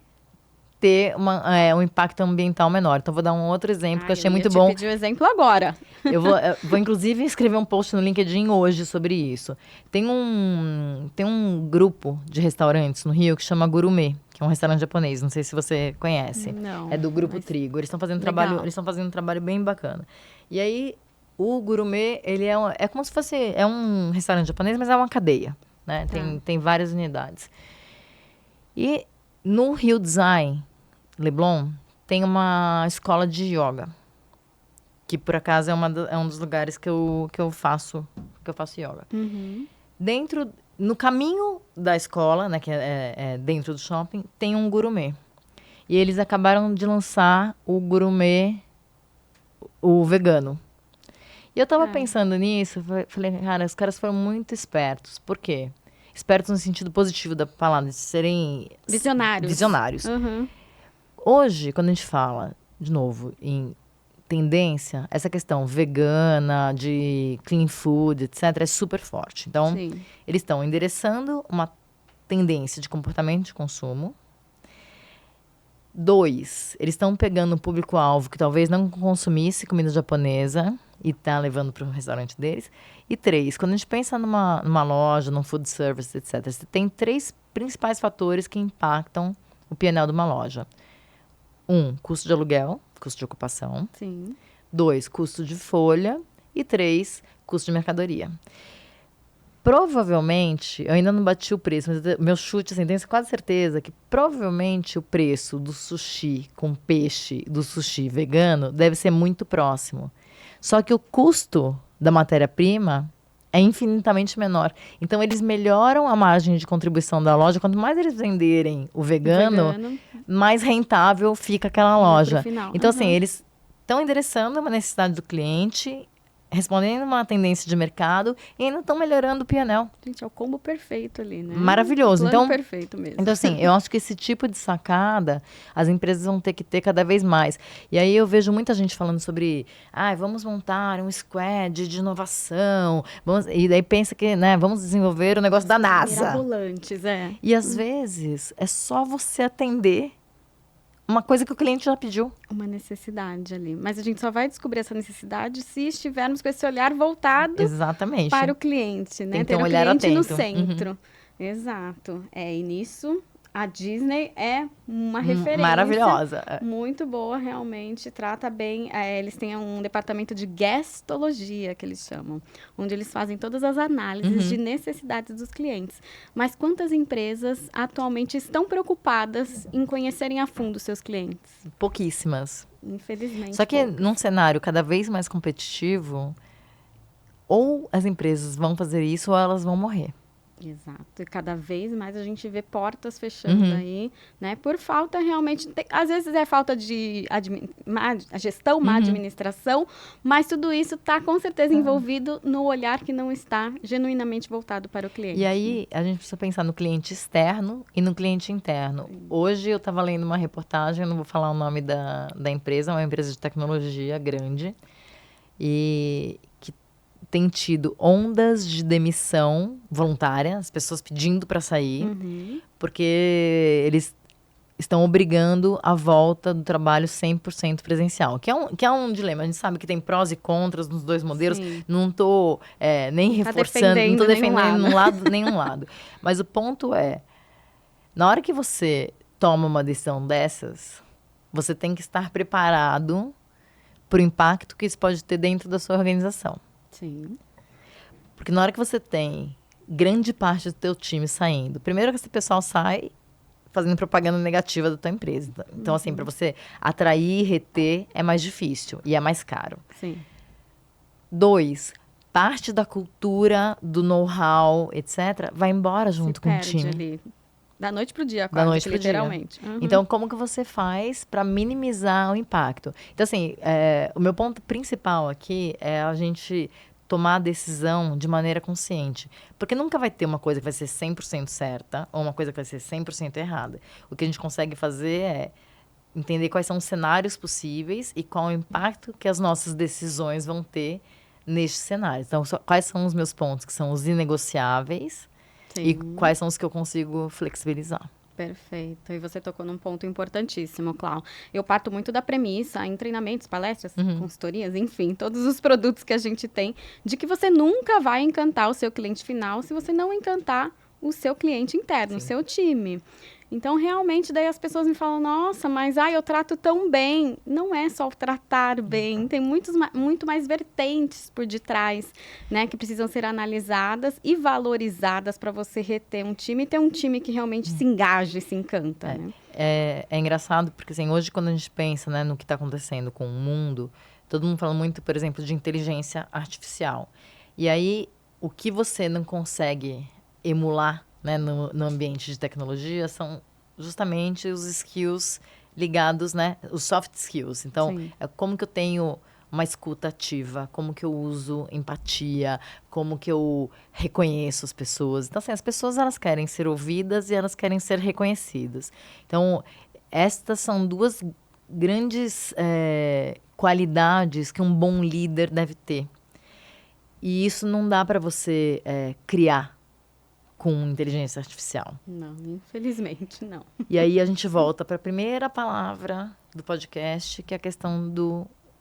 ter um impacto ambiental menor. Então, vou dar um outro exemplo que eu achei muito bom. Eu te pedi o exemplo agora. Eu vou, inclusive, escrever um post no LinkedIn hoje sobre isso. Tem um grupo de restaurantes no Rio que chama Gourmet, que é um restaurante japonês. Não sei se você conhece. Não. É do Grupo Trigo. Eles estão fazendo um trabalho bem bacana. E aí, o Gourmet, ele é como se fosse... É um restaurante japonês, mas é uma cadeia, né? Tem várias unidades. E no Rio Design Leblon, tem uma escola de yoga, que por acaso é um dos lugares que eu faço yoga. No caminho da escola, né, que é dentro do shopping, tem um gourmet. E eles acabaram de lançar o gourmet, o vegano. E eu tava pensando nisso, falei, cara, os caras foram muito espertos. Por quê? Espertos no sentido positivo da palavra, de serem visionários. Hoje, quando a gente fala, de novo, em tendência, essa questão vegana, de clean food, etc., é super forte. Então, eles estão endereçando uma tendência de comportamento de consumo. 2, eles estão pegando um público-alvo que talvez não consumisse comida japonesa e está levando para o restaurante deles. E 3, quando a gente pensa numa loja, num food service, etc., você tem 3 principais fatores que impactam o P&L de uma loja. Custo de aluguel, custo de ocupação. Sim. 2, custo de folha. E 3, custo de mercadoria. Provavelmente, eu ainda não bati o preço, mas meu chute, assim, tenho quase certeza que provavelmente o preço do sushi com peixe, do sushi vegano, deve ser muito próximo. Só que o custo da matéria-prima é infinitamente menor. Então, eles melhoram a margem de contribuição da loja. Quanto mais eles venderem o vegano, mais rentável fica aquela loja. Então, assim, eles estão endereçando uma necessidade do cliente, respondendo uma tendência de mercado e ainda estão melhorando o P&L. Gente, é o combo perfeito ali, né? Maravilhoso. Plano perfeito mesmo. Então, assim, eu acho que esse tipo de sacada as empresas vão ter que ter cada vez mais. E aí eu vejo muita gente falando sobre, vamos montar um squad de inovação. E daí pensa que, né, vamos desenvolver o negócio da NASA. Mirabolantes, E às vezes é só você atender uma coisa que o cliente já pediu. Uma necessidade ali. Mas a gente só vai descobrir essa necessidade se estivermos com esse olhar voltado para o cliente, né? Tem que ter um o olhar cliente atento. no centro. Exato. E nisso a Disney é uma referência. Maravilhosa. Muito boa, realmente. Trata bem. Eles têm um departamento de guestologia, que eles chamam, onde eles fazem todas as análises de necessidades dos clientes. Mas quantas empresas atualmente estão preocupadas em conhecerem a fundo seus clientes? Pouquíssimas. Infelizmente. Só que num cenário cada vez mais competitivo, ou as empresas vão fazer isso ou elas vão morrer. Exato. E cada vez mais a gente vê portas fechando aí, né? Por falta realmente... às vezes é falta de má gestão, má administração, mas tudo isso está com certeza envolvido no olhar que não está genuinamente voltado para o cliente. E aí a gente precisa pensar no cliente externo e no cliente interno. Sim. Hoje eu estava lendo uma reportagem, eu não vou falar o nome da empresa, é uma empresa de tecnologia grande, e que tem tido ondas de demissão voluntária, as pessoas pedindo para sair, porque eles estão obrigando a volta do trabalho 100% presencial, que é um dilema. A gente sabe que tem prós e contras nos dois modelos. Sim. Não estou nem reforçando, não estou defendendo nenhum lado. Mas o ponto é, na hora que você toma uma decisão dessas, você tem que estar preparado para o impacto que isso pode ter dentro da sua organização. Sim. Porque na hora que você tem grande parte do teu time saindo, primeiro que esse pessoal sai fazendo propaganda negativa da tua empresa. Então, assim, para você atrair e reter é mais difícil e é mais caro. Sim. 2, parte da cultura, do know-how, etc., vai embora junto com o time. Ali. Da noite pro dia, quase, da noite literalmente. Então, como que você faz para minimizar o impacto? Então, assim, o meu ponto principal aqui é a gente tomar a decisão de maneira consciente. Porque nunca vai ter uma coisa que vai ser 100% certa ou uma coisa que vai ser 100% errada. O que a gente consegue fazer é entender quais são os cenários possíveis e qual o impacto que as nossas decisões vão ter nestes cenários. Então, quais são os meus pontos que são os inegociáveis. Sim. E quais são os que eu consigo flexibilizar. Perfeito. E você tocou num ponto importantíssimo, Clau. Eu parto muito da premissa, em treinamentos, palestras, consultorias, enfim, todos os produtos que a gente tem, de que você nunca vai encantar o seu cliente final se você não encantar o seu cliente interno, Sim. o seu time. Então, realmente, daí as pessoas me falam, nossa, mas eu trato tão bem. Não é só tratar bem, tem muito mais vertentes por detrás, né, que precisam ser analisadas e valorizadas para você reter um time e ter um time que realmente se engaja e se encanta. Né? É engraçado, porque assim, hoje quando a gente pensa, né, no que está acontecendo com o mundo, todo mundo fala muito, por exemplo, de inteligência artificial. E aí, o que você não consegue emular, né, no ambiente de tecnologia são justamente os skills ligados, né, os soft skills. Então, é como que eu tenho uma escuta ativa, como que eu uso empatia, como que eu reconheço as pessoas. Então, assim, as pessoas, elas querem ser ouvidas e elas querem ser reconhecidas. Então, estas são duas grandes qualidades que um bom líder deve ter. E isso não dá para você criar com inteligência artificial. Não, infelizmente não. E aí a gente volta para a primeira palavra do podcast, que é a questão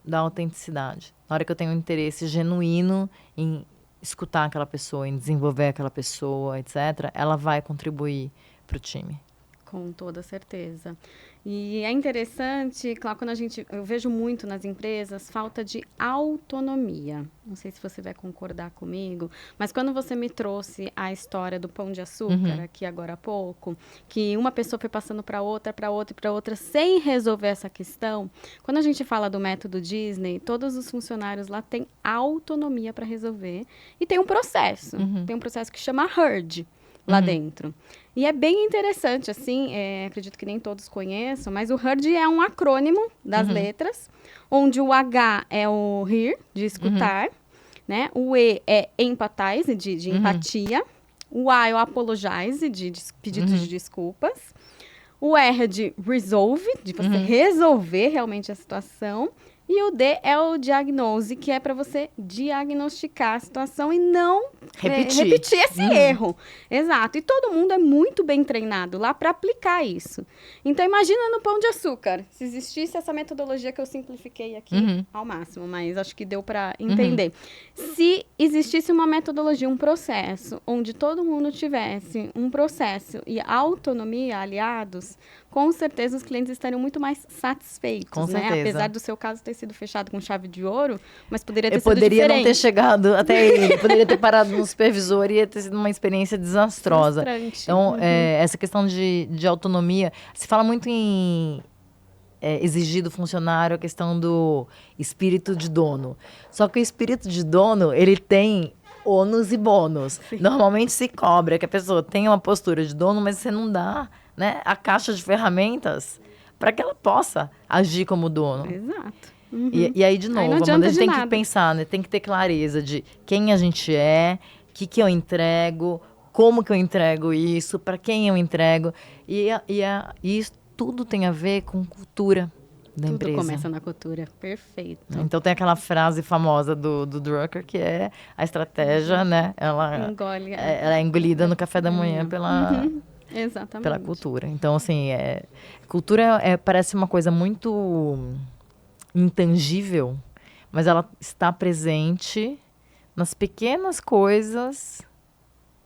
da autenticidade. Na hora que eu tenho um interesse genuíno em escutar aquela pessoa, em desenvolver aquela pessoa, etc., ela vai contribuir para o time. Com toda certeza. E é interessante, claro, eu vejo muito nas empresas falta de autonomia. Não sei se você vai concordar comigo, mas quando você me trouxe a história do Pão de Açúcar, aqui agora há pouco, que uma pessoa foi passando para outra, para outra e para outra, sem resolver essa questão, quando a gente fala do método Disney, todos os funcionários lá têm autonomia para resolver e tem um processo. Tem um processo que chama HERD lá dentro. E é bem interessante, assim, acredito que nem todos conheçam, mas o HERD é um acrônimo das letras, onde o H é o hear, de escutar, né? O E é empathize, de empatia. O A é o apologize, de pedido de desculpas. O R é de resolve, de você resolver realmente a situação. E o D é o diagnose, que é para você diagnosticar a situação e não repetir esse erro. Exato. E todo mundo é muito bem treinado lá para aplicar isso. Então, imagina no Pão de Açúcar, se existisse essa metodologia que eu simplifiquei aqui ao máximo, mas acho que deu para entender. Se existisse uma metodologia, um processo, onde todo mundo tivesse um processo e autonomia aliados, com certeza os clientes estariam muito mais satisfeitos, Com né? certeza. Apesar do seu caso ter sido fechado com chave de ouro, mas poderia ter sido poderia diferente. não ter chegado até ele, poderia ter parado no supervisor e ia ter sido uma experiência desastrosa. Frustrante. Então, essa questão de autonomia, se fala muito em exigir do funcionário a questão do espírito de dono. Só que o espírito de dono, ele tem ônus e bônus. Normalmente se cobra que a pessoa tenha uma postura de dono, mas você não dá, né, a caixa de ferramentas para que ela possa agir como dono. Exato. E aí, de novo, não Amanda, adianta a gente de tem nada. que pensar, né? Tem que ter clareza de quem a gente é, o que eu entrego, como que eu entrego isso, para quem eu entrego. E isso tudo tem a ver com cultura da Tudo empresa. começa na cultura. Perfeito. Então tem aquela frase famosa do Drucker, que é a estratégia, né? Ela é engolida no café da manhã Exatamente. pela cultura. Então, assim, cultura parece uma coisa muito intangível, mas ela está presente nas pequenas coisas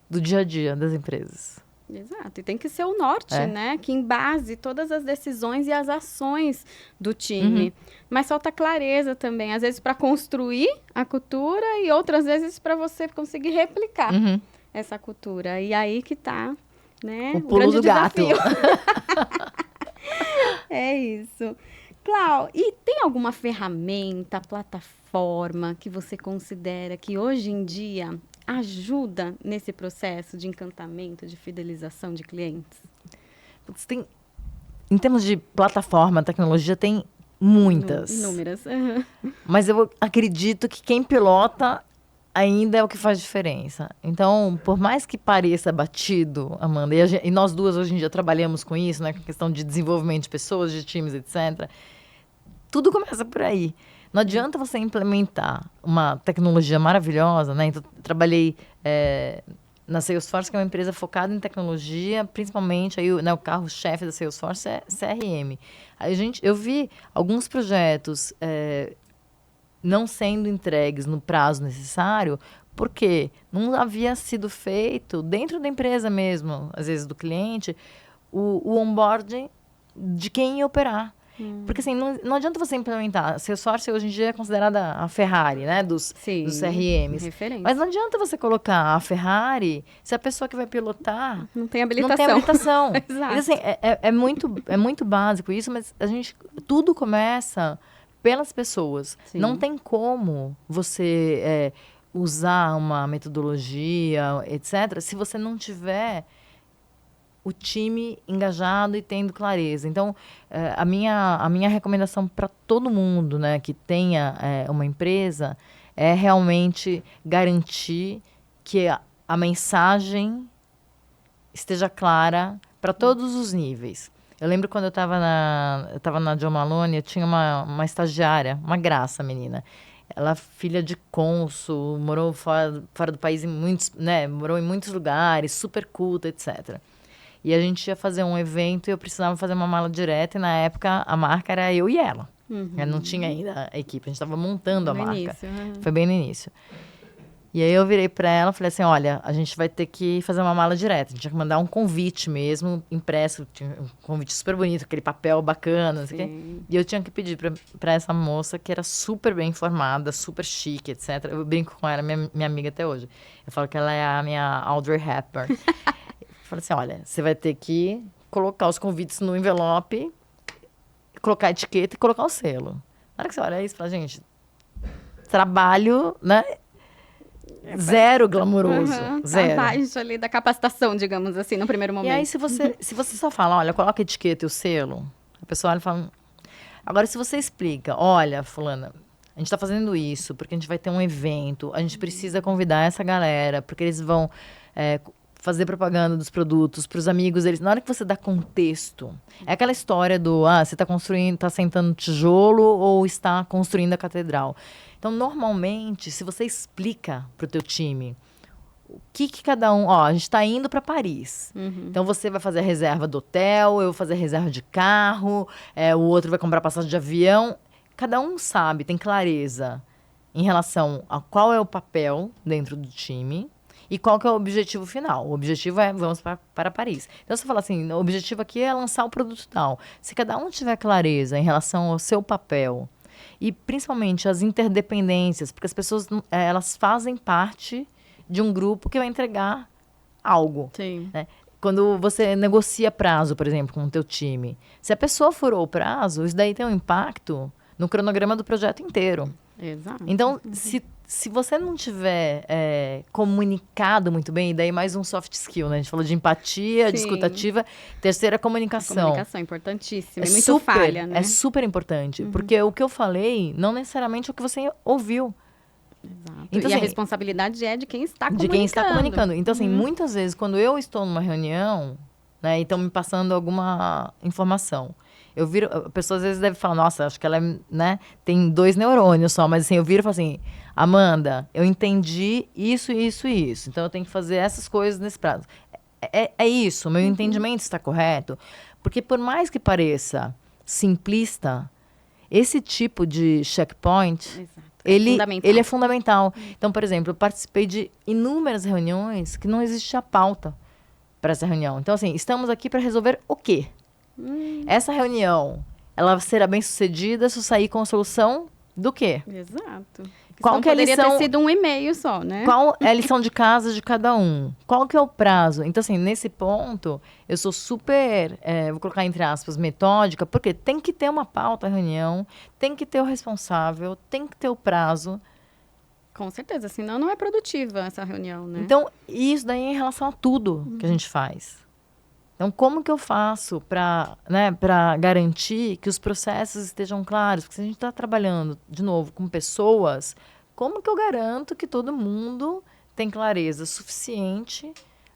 do dia a dia das empresas. Exato, e tem que ser o norte, né? Que embase todas as decisões e as ações do time. Mas falta clareza também, às vezes para construir a cultura e outras vezes para você conseguir replicar essa cultura. E aí que tá, né? O pulo do gato. É isso. Clau, e tem alguma ferramenta, plataforma que você considera que hoje em dia ajuda nesse processo de encantamento, de fidelização de clientes? Em termos de plataforma, tecnologia, tem muitas. Inúmeras. Mas eu acredito que quem pilota ainda é o que faz diferença. Então, por mais que pareça batido, Amanda, e nós duas hoje em dia trabalhamos com isso, né, com a questão de desenvolvimento de pessoas, de times, etc., tudo começa por aí. Não adianta você implementar uma tecnologia maravilhosa, né? Então, eu trabalhei na Salesforce, que é uma empresa focada em tecnologia, principalmente aí, né, o carro-chefe da Salesforce é CRM. Eu vi alguns projetos não sendo entregues no prazo necessário, porque não havia sido feito dentro da empresa mesmo, às vezes do cliente, o onboarding de quem ia operar. Porque assim, não adianta você implementar. Salesforce hoje em dia é considerada a Ferrari, né? Dos CRMs. Referência. Mas não adianta você colocar a Ferrari se a pessoa que vai pilotar não tem habilitação. Não tem habilitação. Exato. E, assim, é muito básico isso, mas tudo começa pelas pessoas. Sim. Não tem como você usar uma metodologia, etc., se você não tiver o time engajado e tendo clareza. Então, a minha recomendação para todo mundo, né, que tenha uma empresa é realmente garantir que a mensagem esteja clara para todos os níveis. Eu lembro quando eu estava na John Malone, eu tinha uma estagiária, uma graça, menina. Ela, filha de cônsul, morou fora do país, morou em muitos lugares, super culta, etc. E a gente ia fazer um evento e eu precisava fazer uma mala direta. E na época a marca era eu e ela. Eu não tinha ainda a equipe, a gente estava montando a marca. Início, Foi bem no início. E aí eu virei pra ela e falei assim, olha, a gente vai ter que fazer uma mala direta. A gente tinha que mandar um convite mesmo, impresso, tinha um convite super bonito, aquele papel bacana, não sei o quê. E eu tinha que pedir pra essa moça, que era super bem informada, super chique, etc. Eu brinco com ela, minha amiga até hoje. Eu falo que ela é a minha Audrey Hepburn. Eu falei assim, olha, você vai ter que colocar os convites no envelope, colocar a etiqueta e colocar o selo. Na hora que você olha isso, fala, gente, trabalho, né? Zero glamouroso. Zero. Abaixo ali da capacitação, digamos assim, no primeiro momento. E aí, se você só fala, olha, coloca a etiqueta e o selo, a pessoa olha e fala... Agora, se você explica, olha, fulana, a gente tá fazendo isso porque a gente vai ter um evento, a gente precisa convidar essa galera, porque eles vão fazer propaganda dos produtos pros amigos deles. Na hora que você dá contexto, é aquela história do, você tá construindo, tá sentando tijolo ou está construindo a catedral. Então, normalmente, se você explica pro teu time o que cada um... Ó, a gente está indo para Paris. Então, você vai fazer a reserva do hotel, eu vou fazer a reserva de carro, o outro vai comprar passagem de avião. Cada um sabe, tem clareza em relação a qual é o papel dentro do time e qual que é o objetivo final. O objetivo é, vamos para Paris. Então, você fala assim, o objetivo aqui é lançar o produto tal. Se cada um tiver clareza em relação ao seu papel... E, principalmente, as interdependências, porque as pessoas, elas fazem parte de um grupo que vai entregar algo. Sim. Né? Quando você negocia prazo, por exemplo, com o teu time, se a pessoa furou o prazo, isso daí tem um impacto no cronograma do projeto inteiro. Exato. Então, se você não tiver comunicado muito bem, e daí mais um soft skill, né? A gente falou de empatia, de escutativa. Terceira, comunicação. A comunicação é importantíssima. É muito falha, né? É super importante. Porque o que eu falei, não necessariamente é o que você ouviu. Exato. Então, e a assim, responsabilidade é de quem está comunicando. De quem está comunicando. Então, assim, muitas vezes, quando eu estou numa reunião, né, e estão me passando alguma informação, eu viro... A pessoa às vezes deve falar, nossa, acho que ela né, tem 2 neurônios só, mas assim, eu viro e falo assim, Amanda, eu entendi isso, isso e isso. Então, eu tenho que fazer essas coisas nesse prazo. É isso, meu entendimento está correto? Porque por mais que pareça simplista, esse tipo de checkpoint... Exato. Ele é fundamental. Então, por exemplo, eu participei de inúmeras reuniões que não existia pauta para essa reunião. Então, assim, estamos aqui para resolver o quê? Essa reunião, ela será bem sucedida se eu sair com a solução do quê? Exato. Qual que é a poderia lição... ter sido um e-mail só, né? Qual é a lição de casa de cada um? Qual que é o prazo? Então, assim, nesse ponto, eu sou super, vou colocar entre aspas, metódica, porque tem que ter uma pauta, reunião, tem que ter o responsável, tem que ter o prazo. Com certeza, senão não é produtiva essa reunião, né? Então, isso daí é em relação a tudo que a gente faz. Então, como que eu faço para garantir que os processos estejam claros? Porque se a gente está trabalhando, de novo, com pessoas, como que eu garanto que todo mundo tem clareza suficiente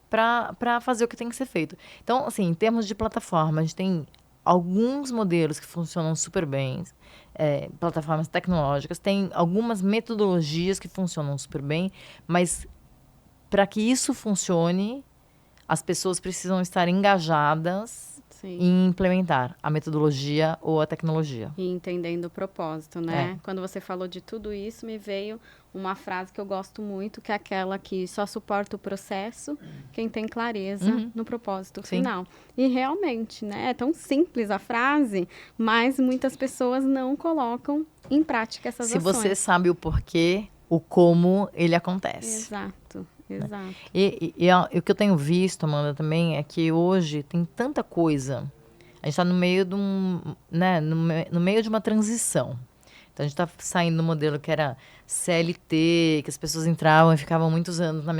para fazer o que tem que ser feito? Então, assim, em termos de plataforma, a gente tem alguns modelos que funcionam super bem, plataformas tecnológicas, tem algumas metodologias que funcionam super bem, mas para que isso funcione... As pessoas precisam estar engajadas em implementar a metodologia ou a tecnologia. E entendendo o propósito, né? Quando você falou de tudo isso, me veio uma frase que eu gosto muito, que é aquela que só suporta o processo quem tem clareza no propósito final. E realmente, né? É tão simples a frase, mas muitas pessoas não colocam em prática essas ações. Se você sabe o porquê, o como ele acontece. Exato. Exato. E o que eu tenho visto, Amanda, também, é que hoje tem tanta coisa. A gente está no meio de no meio de uma transição. Então, a gente está saindo do modelo que era CLT, que as pessoas entravam e ficavam muitos anos na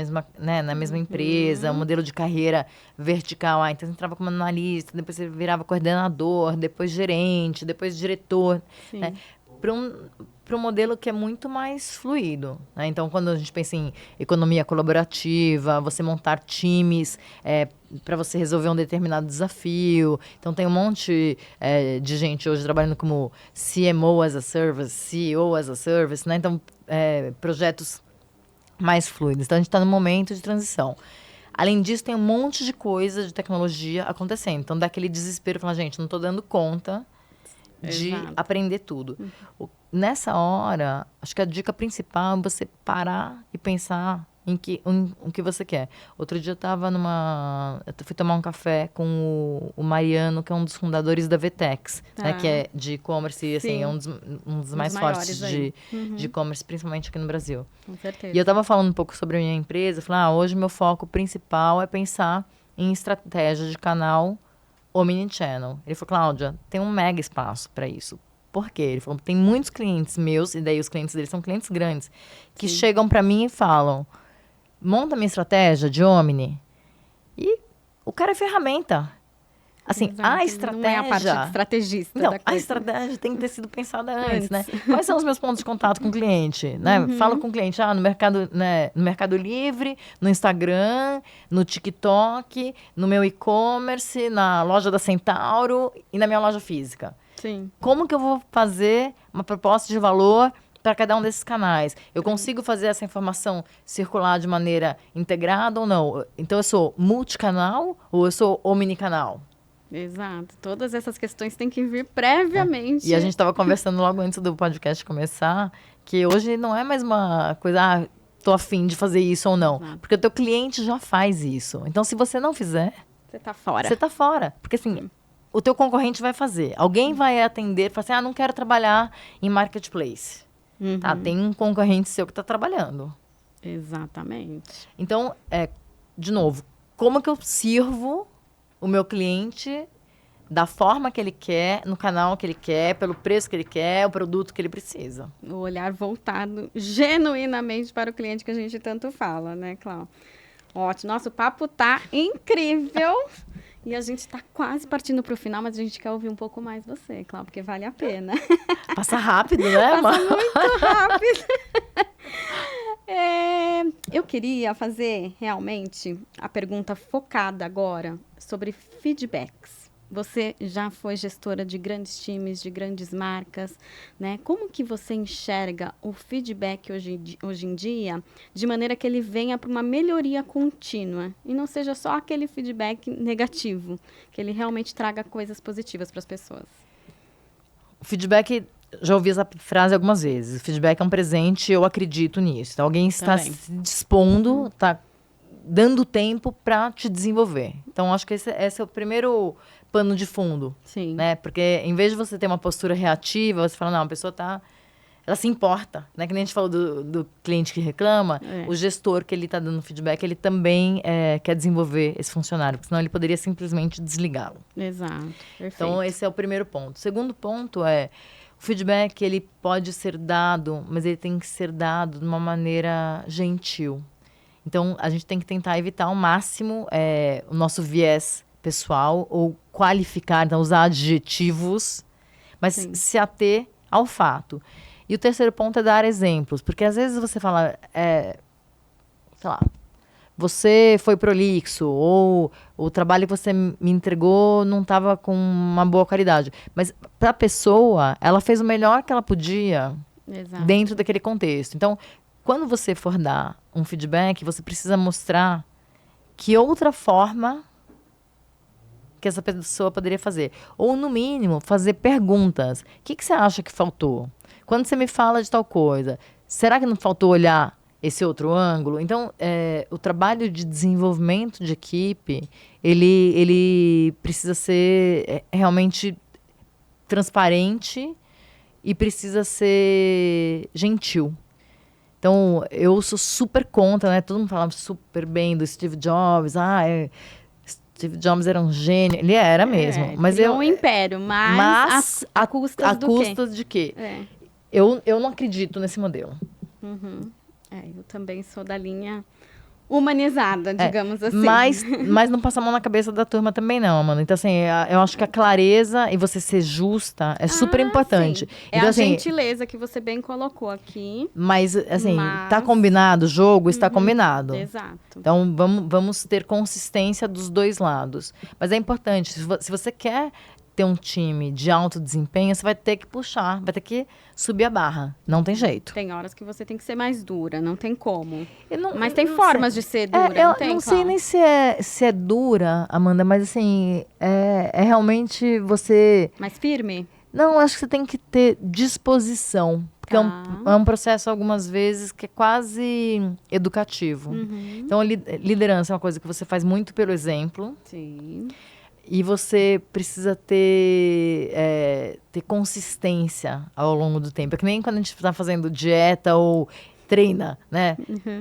mesma empresa, um modelo de carreira vertical. Então, você entrava como analista, depois você virava coordenador, depois gerente, depois diretor. Né? Para um modelo que é muito mais fluido. Né? Então, quando a gente pensa em economia colaborativa, você montar times para você resolver um determinado desafio. Então, tem um monte de gente hoje trabalhando como CMO as a Service, CEO as a Service. Né? Então, projetos mais fluidos. Então, a gente está num momento de transição. Além disso, tem um monte de coisa de tecnologia acontecendo. Então, dá aquele desespero, falar, gente, não estou dando conta de aprender tudo. nessa hora, acho que a dica principal é você parar e pensar o que você quer. Outro dia eu fui tomar um café com o Mariano, que é um dos fundadores da Vtex, né, que é de e-commerce, e assim, é um dos mais fortes de e-commerce, principalmente aqui no Brasil. Com certeza. E eu estava falando um pouco sobre a minha empresa, falei, hoje meu foco principal é pensar em estratégia de canal omnichannel. Ele falou, Cláudia, tem um mega espaço para isso. Por quê? Ele falou, tem muitos clientes meus, e daí os clientes deles são clientes grandes, que chegam para mim e falam, monta minha estratégia de Omni. E o cara é ferramenta. Assim, Exato. a estratégia... Não é a parte de estrategista Não, da coisa. a estratégia tem que ter sido pensada antes, né? Quais são os meus pontos de contato com o cliente, né? Falo com o cliente, no mercado, né, no Mercado Livre, no Instagram, no TikTok, no meu e-commerce, na loja da Centauro e na minha loja física. Sim. Como que eu vou fazer uma proposta de valor para cada um desses canais? Eu consigo fazer essa informação circular de maneira integrada ou não? Então, eu sou multicanal ou eu sou omnicanal? Exato. Todas essas questões têm que vir previamente. E a gente estava conversando logo antes do podcast começar, que hoje não é mais uma coisa, tô afim de fazer isso ou não. Exato. Porque o teu cliente já faz isso. Então, se você não fizer, Você tá fora. você tá fora. Porque assim, o teu concorrente vai fazer. Alguém vai atender e falar assim, não quero trabalhar em marketplace. Tá, tem um concorrente seu que está trabalhando. Exatamente. Então, de novo, como que eu sirvo o meu cliente da forma que ele quer, no canal que ele quer, pelo preço que ele quer, o produto que ele precisa. O olhar voltado genuinamente para o cliente que a gente tanto fala, né, Cláudia? Ótimo. Nosso papo tá incrível. E a gente está quase partindo para o final, mas a gente quer ouvir um pouco mais você, Cláudia, porque vale a pena. Passa rápido, né, Passa muito rápido. Eu queria fazer realmente a pergunta focada agora sobre feedbacks. Você já foi gestora de grandes times, de grandes marcas, né? Como que você enxerga o feedback hoje em dia, de maneira que ele venha para uma melhoria contínua e não seja só aquele feedback negativo, que ele realmente traga coisas positivas para as pessoas? O feedback, já ouvi essa frase algumas vezes, o feedback é um presente, eu acredito nisso. Então, alguém está se dispondo, está dando tempo para te desenvolver. Então, acho que esse é o primeiro pano de fundo. Sim. Né? Porque em vez de você ter uma postura reativa, você fala, não, a pessoa ela se importa, né? Que nem a gente falou do cliente que reclama, o gestor que ele está dando feedback, ele também quer desenvolver esse funcionário, porque senão ele poderia simplesmente desligá-lo. Exato, perfeito. Então, esse é o primeiro ponto. O segundo ponto o feedback, ele pode ser dado, mas ele tem que ser dado de uma maneira gentil. Então, a gente tem que tentar evitar ao máximo o nosso viés pessoal ou qualificar, então usar adjetivos, mas se ater ao fato. E o terceiro ponto é dar exemplos, porque às vezes você fala, sei lá, você foi prolixo ou o trabalho que você me entregou não estava com uma boa qualidade. Mas para a pessoa, ela fez o melhor que ela podia dentro daquele contexto. Então, quando você for dar um feedback, você precisa mostrar que outra forma que essa pessoa poderia fazer. Ou, no mínimo, fazer perguntas. O que você acha que faltou? Quando você me fala de tal coisa, será que não faltou olhar esse outro ângulo? Então, o trabalho de desenvolvimento de equipe, ele precisa ser realmente transparente e precisa ser gentil. Então, eu sou super contra, né? Todo mundo falava super bem do Steve Jobs. Steve Jobs era um gênio. Ele era mesmo. Mas um império, mas a custas de quê? Eu não acredito nesse modelo. Eu também sou da linha humanizada, digamos assim. Mas não passa a mão na cabeça da turma também não, Amanda. Então, assim, eu acho que a clareza e você ser justa é super importante. Sim. Então, a gentileza que você bem colocou aqui. Mas, assim, tá combinado o jogo? Está combinado. Exato. Então, vamos ter consistência dos dois lados. Mas é importante, se você quer ter um time de alto desempenho, você vai ter que puxar, vai ter que subir a barra. Não tem jeito. Tem horas que você tem que ser mais dura, não tem como. Mas tem formas de ser dura, não tem? Eu não sei nem se é dura, Amanda, mas assim, é realmente você... Mais firme? Não, acho que você tem que ter disposição. Porque é um processo, algumas vezes, que é quase educativo. Então, a liderança é uma coisa que você faz muito pelo exemplo. Sim. E você precisa ter consistência ao longo do tempo. É que nem quando a gente está fazendo dieta ou treina, né?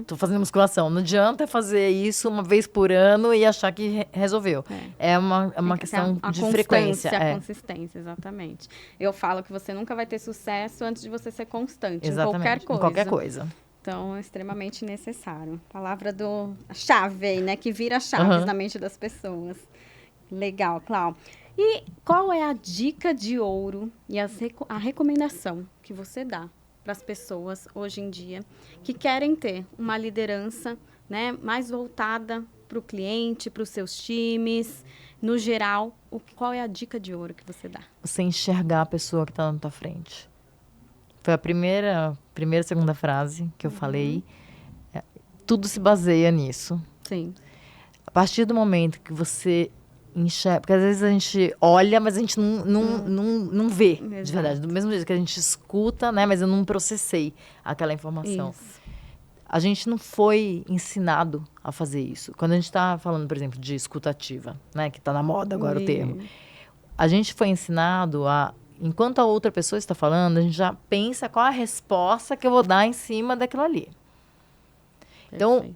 Tô fazendo musculação. Não adianta fazer isso uma vez por ano e achar que resolveu. É uma questão de frequência. A consistência, exatamente. Eu falo que você nunca vai ter sucesso antes de você ser constante Exatamente, em qualquer coisa. Em qualquer coisa. Então, é extremamente necessário. Palavra do chave aí, né? Que vira chaves na mente das pessoas. Legal, Clau. E qual é a dica de ouro e a recomendação que você dá para as pessoas hoje em dia que querem ter uma liderança, né, mais voltada para o cliente, para os seus times, no geral? Qual é a dica de ouro que você dá? Você enxergar a pessoa que está na tua frente. Foi a primeira, segunda frase que eu falei. Tudo se baseia nisso. Sim. A partir do momento que você enxerga, porque às vezes a gente olha, mas a gente não vê, Exato. de verdade. Do mesmo jeito que a gente escuta, né, mas eu não processei aquela informação. Isso. A gente não foi ensinado a fazer isso. Quando a gente está falando, por exemplo, de escutativa, né, que está na moda agora o termo. A gente foi ensinado enquanto a outra pessoa está falando, a gente já pensa qual a resposta que eu vou dar em cima daquilo ali. Então,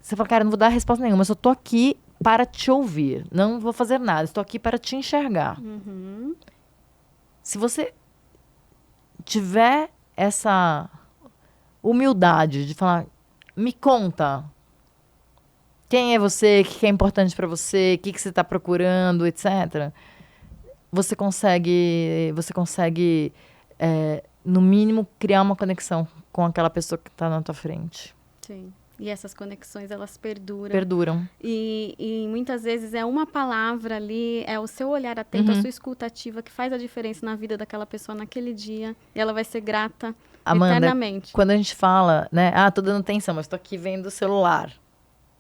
você fala, cara, eu não vou dar resposta nenhuma, eu só tô aqui para te ouvir. Não vou fazer nada, estou aqui para te enxergar. Se você tiver essa humildade de falar, me conta quem é você, o que é importante para você, o que você está procurando, etc. Você consegue no mínimo, criar uma conexão com aquela pessoa que está na tua frente. Sim. E essas conexões, elas perduram. Perduram. E muitas vezes é uma palavra ali, é o seu olhar atento, a sua escuta ativa que faz a diferença na vida daquela pessoa naquele dia. E ela vai ser grata Amanda, eternamente. Quando a gente fala, né? Tô dando atenção, mas tô aqui vendo o celular.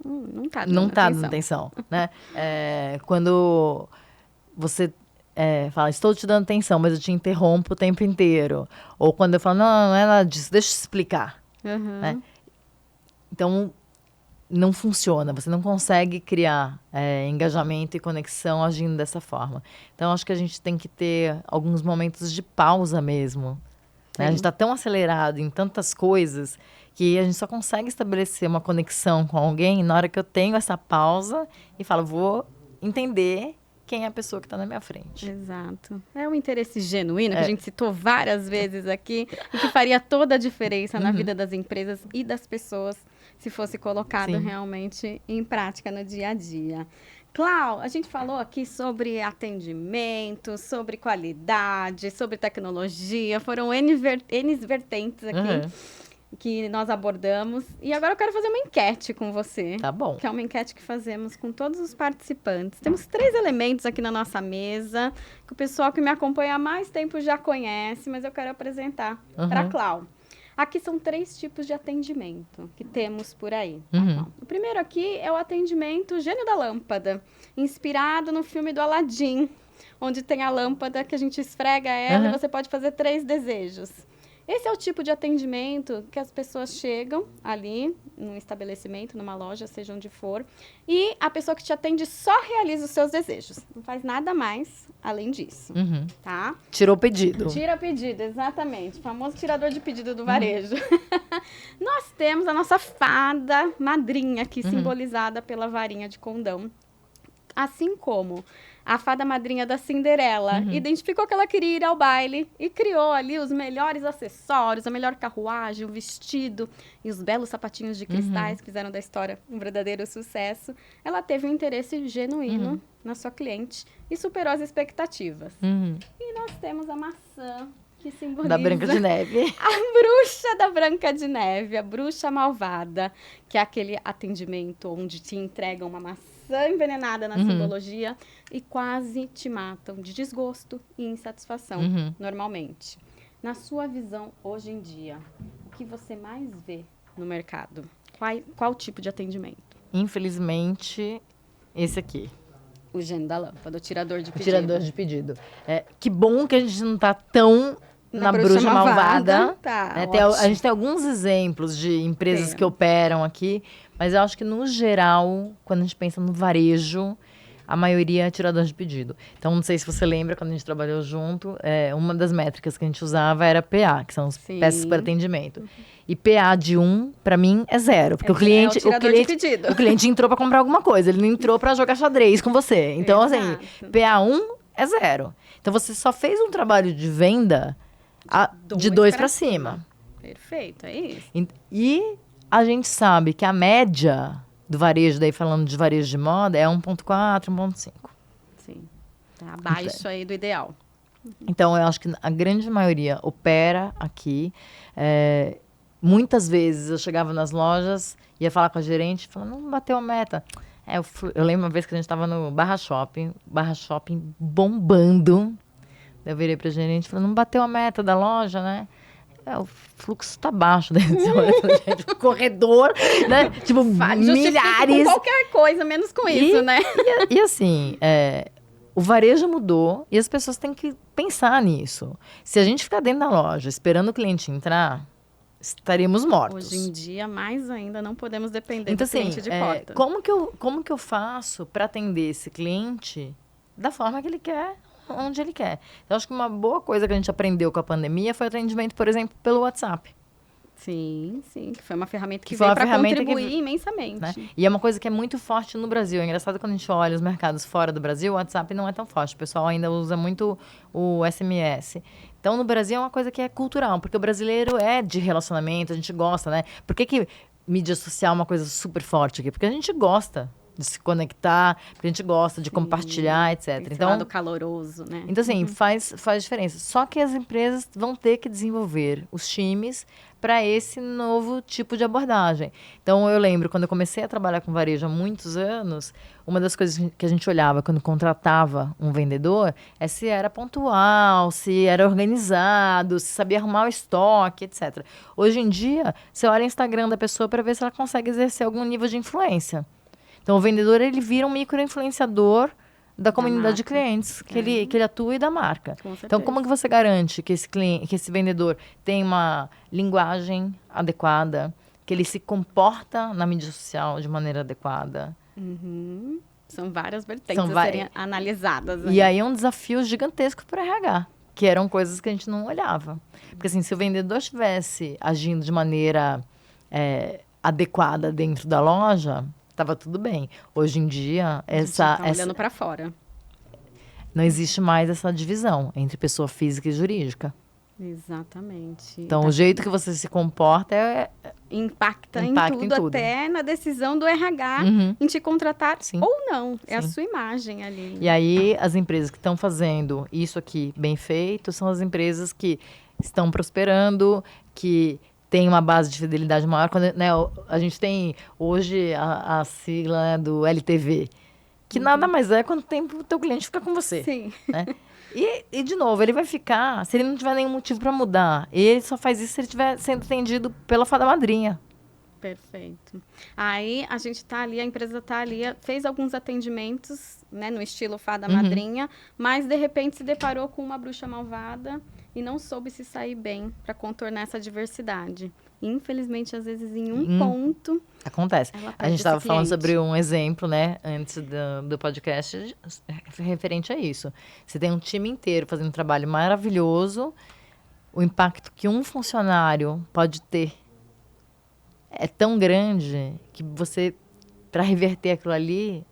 Não tá dando atenção, né? Quando você fala, estou te dando atenção, mas eu te interrompo o tempo inteiro. Ou quando eu falo, não é nada disso, deixa eu te explicar. Né? Então, não funciona. Você não consegue criar engajamento e conexão agindo dessa forma. Então, acho que a gente tem que ter alguns momentos de pausa mesmo. Né? A gente está tão acelerado em tantas coisas que a gente só consegue estabelecer uma conexão com alguém na hora que eu tenho essa pausa e falo, vou entender quem é a pessoa que está na minha frente. Exato. É um interesse genuíno, que a gente citou várias vezes aqui, e que faria toda a diferença na vida das empresas e das pessoas se fosse colocado realmente em prática no dia a dia. Clau, a gente falou aqui sobre atendimento, sobre qualidade, sobre tecnologia, foram N vertentes aqui que nós abordamos. E agora eu quero fazer uma enquete com você. Tá bom. Que é uma enquete que fazemos com todos os participantes. Temos 3 elementos aqui na nossa mesa, que o pessoal que me acompanha há mais tempo já conhece, mas eu quero apresentar para a Clau. Aqui são 3 tipos de atendimento que temos por aí. Tá? O primeiro aqui é o atendimento Gênio da Lâmpada, inspirado no filme do Aladdin, onde tem a lâmpada que a gente esfrega ela e você pode fazer 3 desejos. Esse é o tipo de atendimento que as pessoas chegam ali num estabelecimento, numa loja, seja onde for, e a pessoa que te atende só realiza os seus desejos. Não faz nada mais além disso, tá? Tirou o pedido. Tira pedido, exatamente. O famoso tirador de pedido do varejo. Nós temos a nossa fada madrinha aqui, simbolizada pela varinha de condão. Assim como a fada madrinha da Cinderela identificou que ela queria ir ao baile e criou ali os melhores acessórios, a melhor carruagem, o vestido e os belos sapatinhos de cristais que fizeram da história um verdadeiro sucesso. Ela teve um interesse genuíno na sua cliente e superou as expectativas. E nós temos a maçã, que simboliza da Branca de Neve. A bruxa da Branca de Neve, a bruxa malvada, que é aquele atendimento onde te entregam uma maçã envenenada na simbologia e quase te matam de desgosto e insatisfação, normalmente. Na sua visão, hoje em dia, o que você mais vê no mercado? Qual tipo de atendimento? Infelizmente, esse aqui. O gênio da lâmpada, o tirador de O pedido. tirador de pedido. Que bom que a gente não está tão na bruxa malvada. Tá, Né? A gente tem alguns exemplos de empresas que operam aqui, mas eu acho que, no geral, quando a gente pensa no varejo, a maioria é tirador de pedido. Então, não sei se você lembra, quando a gente trabalhou junto, uma das métricas que a gente usava era PA, que são os peças por atendimento. E PA de 1, para mim, é 0. Porque o cliente entrou para comprar alguma coisa, ele não entrou para jogar xadrez com você. Então, assim, PA 1 é 0. Então, você só fez um trabalho de venda de 2 para cima. Perfeito, é isso. E a gente sabe que a média do varejo, daí falando de varejo de moda, é 1,4, 1,5. Sim, tá abaixo aí do ideal. Então, eu acho que a grande maioria opera aqui. Muitas vezes eu chegava nas lojas, ia falar com a gerente, falando, não bateu a meta. Eu lembro uma vez que a gente estava no Barra Shopping bombando. Eu virei pra gerente e falei, não bateu a meta da loja, né? O fluxo tá baixo, né? Gente, o corredor, né? Tipo, milhares. Com qualquer coisa, menos com isso, né? E assim, o varejo mudou e as pessoas têm que pensar nisso. Se a gente ficar dentro da loja esperando o cliente entrar, estaríamos mortos. Hoje em dia, mais ainda, não podemos depender do cliente de porta. Como que eu faço para atender esse cliente da forma que ele quer, onde ele quer? Eu acho que uma boa coisa que a gente aprendeu com a pandemia foi o atendimento, por exemplo, pelo WhatsApp. Sim, que foi uma ferramenta que veio para contribuir imensamente. Né? E é uma coisa que é muito forte no Brasil. É engraçado quando a gente olha os mercados fora do Brasil, o WhatsApp não é tão forte. O pessoal ainda usa muito o SMS. Então, no Brasil é uma coisa que é cultural, porque o brasileiro é de relacionamento, a gente gosta, né? Por que mídia social é uma coisa super forte aqui? Porque a gente gosta de se conectar, porque a gente gosta de compartilhar, etc. Esse lado caloroso, né? Então, assim, faz diferença. Só que as empresas vão ter que desenvolver os times para esse novo tipo de abordagem. Então, eu lembro, quando eu comecei a trabalhar com varejo há muitos anos, uma das coisas que a gente olhava quando contratava um vendedor é se era pontual, se era organizado, se sabia arrumar o estoque, etc. Hoje em dia, você olha o Instagram da pessoa para ver se ela consegue exercer algum nível de influência. Então, o vendedor, ele vira um micro-influenciador da comunidade de clientes que ele atua e da marca. Então, como que você garante que esse vendedor tem uma linguagem adequada, que ele se comporta na mídia social de maneira adequada? São várias vertentes a serem analisadas. E aí é um desafio gigantesco para o RH, que eram coisas que a gente não olhava. Porque, assim, se o vendedor estivesse agindo de maneira adequada dentro da loja, estava tudo bem. Hoje em dia, olhando para fora. Não existe mais essa divisão entre pessoa física e jurídica. Exatamente. Então, o jeito que você se comporta impacta em tudo, até na decisão do RH em te contratar ou não. É a sua imagem ali. E aí, as empresas que estão fazendo isso aqui bem feito são as empresas que estão prosperando, que tem uma base de fidelidade maior. Quando, né, a gente tem hoje a sigla, né, do LTV, que nada mais é quanto tempo o teu cliente fica com você. Sim. Né? E, de novo, ele vai ficar, se ele não tiver nenhum motivo para mudar. Ele só faz isso se ele estiver sendo atendido pela fada madrinha. Perfeito. Aí, a gente está ali, a empresa está ali, fez alguns atendimentos, né, no estilo fada madrinha, mas, de repente, se deparou com uma bruxa malvada e não soube se sair bem para contornar essa diversidade. Infelizmente, às vezes, em um ponto... Acontece. A gente estava falando sobre um exemplo, né, antes do podcast, referente a isso. Você tem um time inteiro fazendo um trabalho maravilhoso, o impacto que um funcionário pode ter é tão grande que você, para reverter aquilo ali...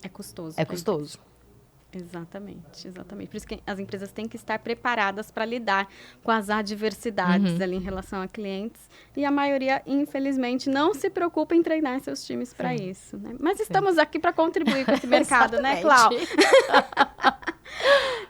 É custoso. É custoso. Exatamente. Por isso que as empresas têm que estar preparadas para lidar com as adversidades ali em relação a clientes. E a maioria, infelizmente, não se preocupa em treinar seus times para isso. Né? Mas estamos aqui para contribuir com esse mercado, né, Clau?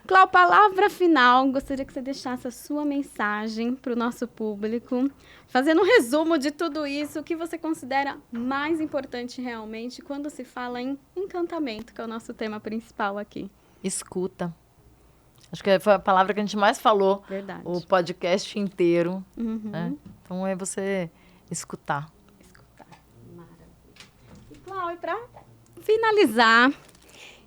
Clau, palavra final. Gostaria que você deixasse a sua mensagem para o nosso público. Fazendo um resumo de tudo isso, o que você considera mais importante realmente quando se fala em encantamento, que é o nosso tema principal aqui? Escuta. Acho que foi a palavra que a gente mais falou. Verdade. O podcast inteiro. Né? Então, é você escutar. Maravilha. E, Clau, para finalizar,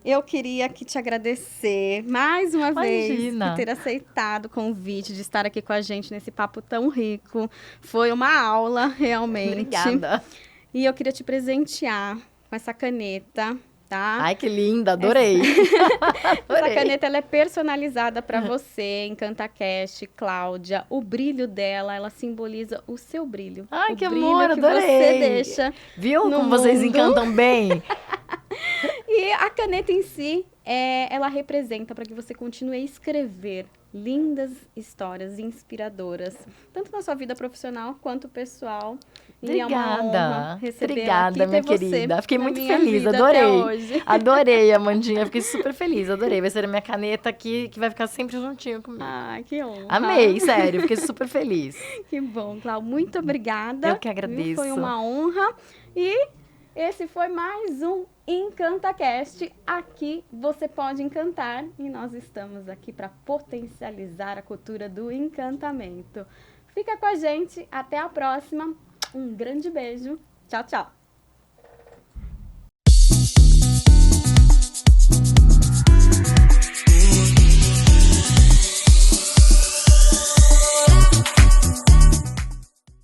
Eu queria aqui te agradecer mais uma vez Imagina. por ter aceitado o convite de estar aqui com a gente nesse papo tão rico. Foi uma aula, realmente. Obrigada. E eu queria te presentear com essa caneta, tá? Ai, que linda, adorei. Essa caneta ela é personalizada para você, EncantaCast, Cláudia. O brilho dela, ela simboliza o seu brilho. Ai, o que brilho amor, que adorei. você deixa. Viu no como vocês mundo. encantam bem? E a caneta em si, ela representa para que você continue a escrever lindas histórias inspiradoras, tanto na sua vida profissional quanto pessoal. E é uma honra receber Obrigada, aqui, minha ter você querida. Fiquei na muito minha feliz, vida adorei. até hoje. Adorei, Amandinha, fiquei super feliz, adorei. Vai ser a minha caneta aqui, que vai ficar sempre juntinho comigo. Ai, que honra. Amei, sério, fiquei super feliz. Que bom, Cláudia. Muito obrigada. Eu que agradeço. Viu? Foi uma honra. E esse foi mais um EncantaCast. Aqui você pode encantar e nós estamos aqui para potencializar a cultura do encantamento. Fica com a gente. Até a próxima. Um grande beijo. Tchau, tchau.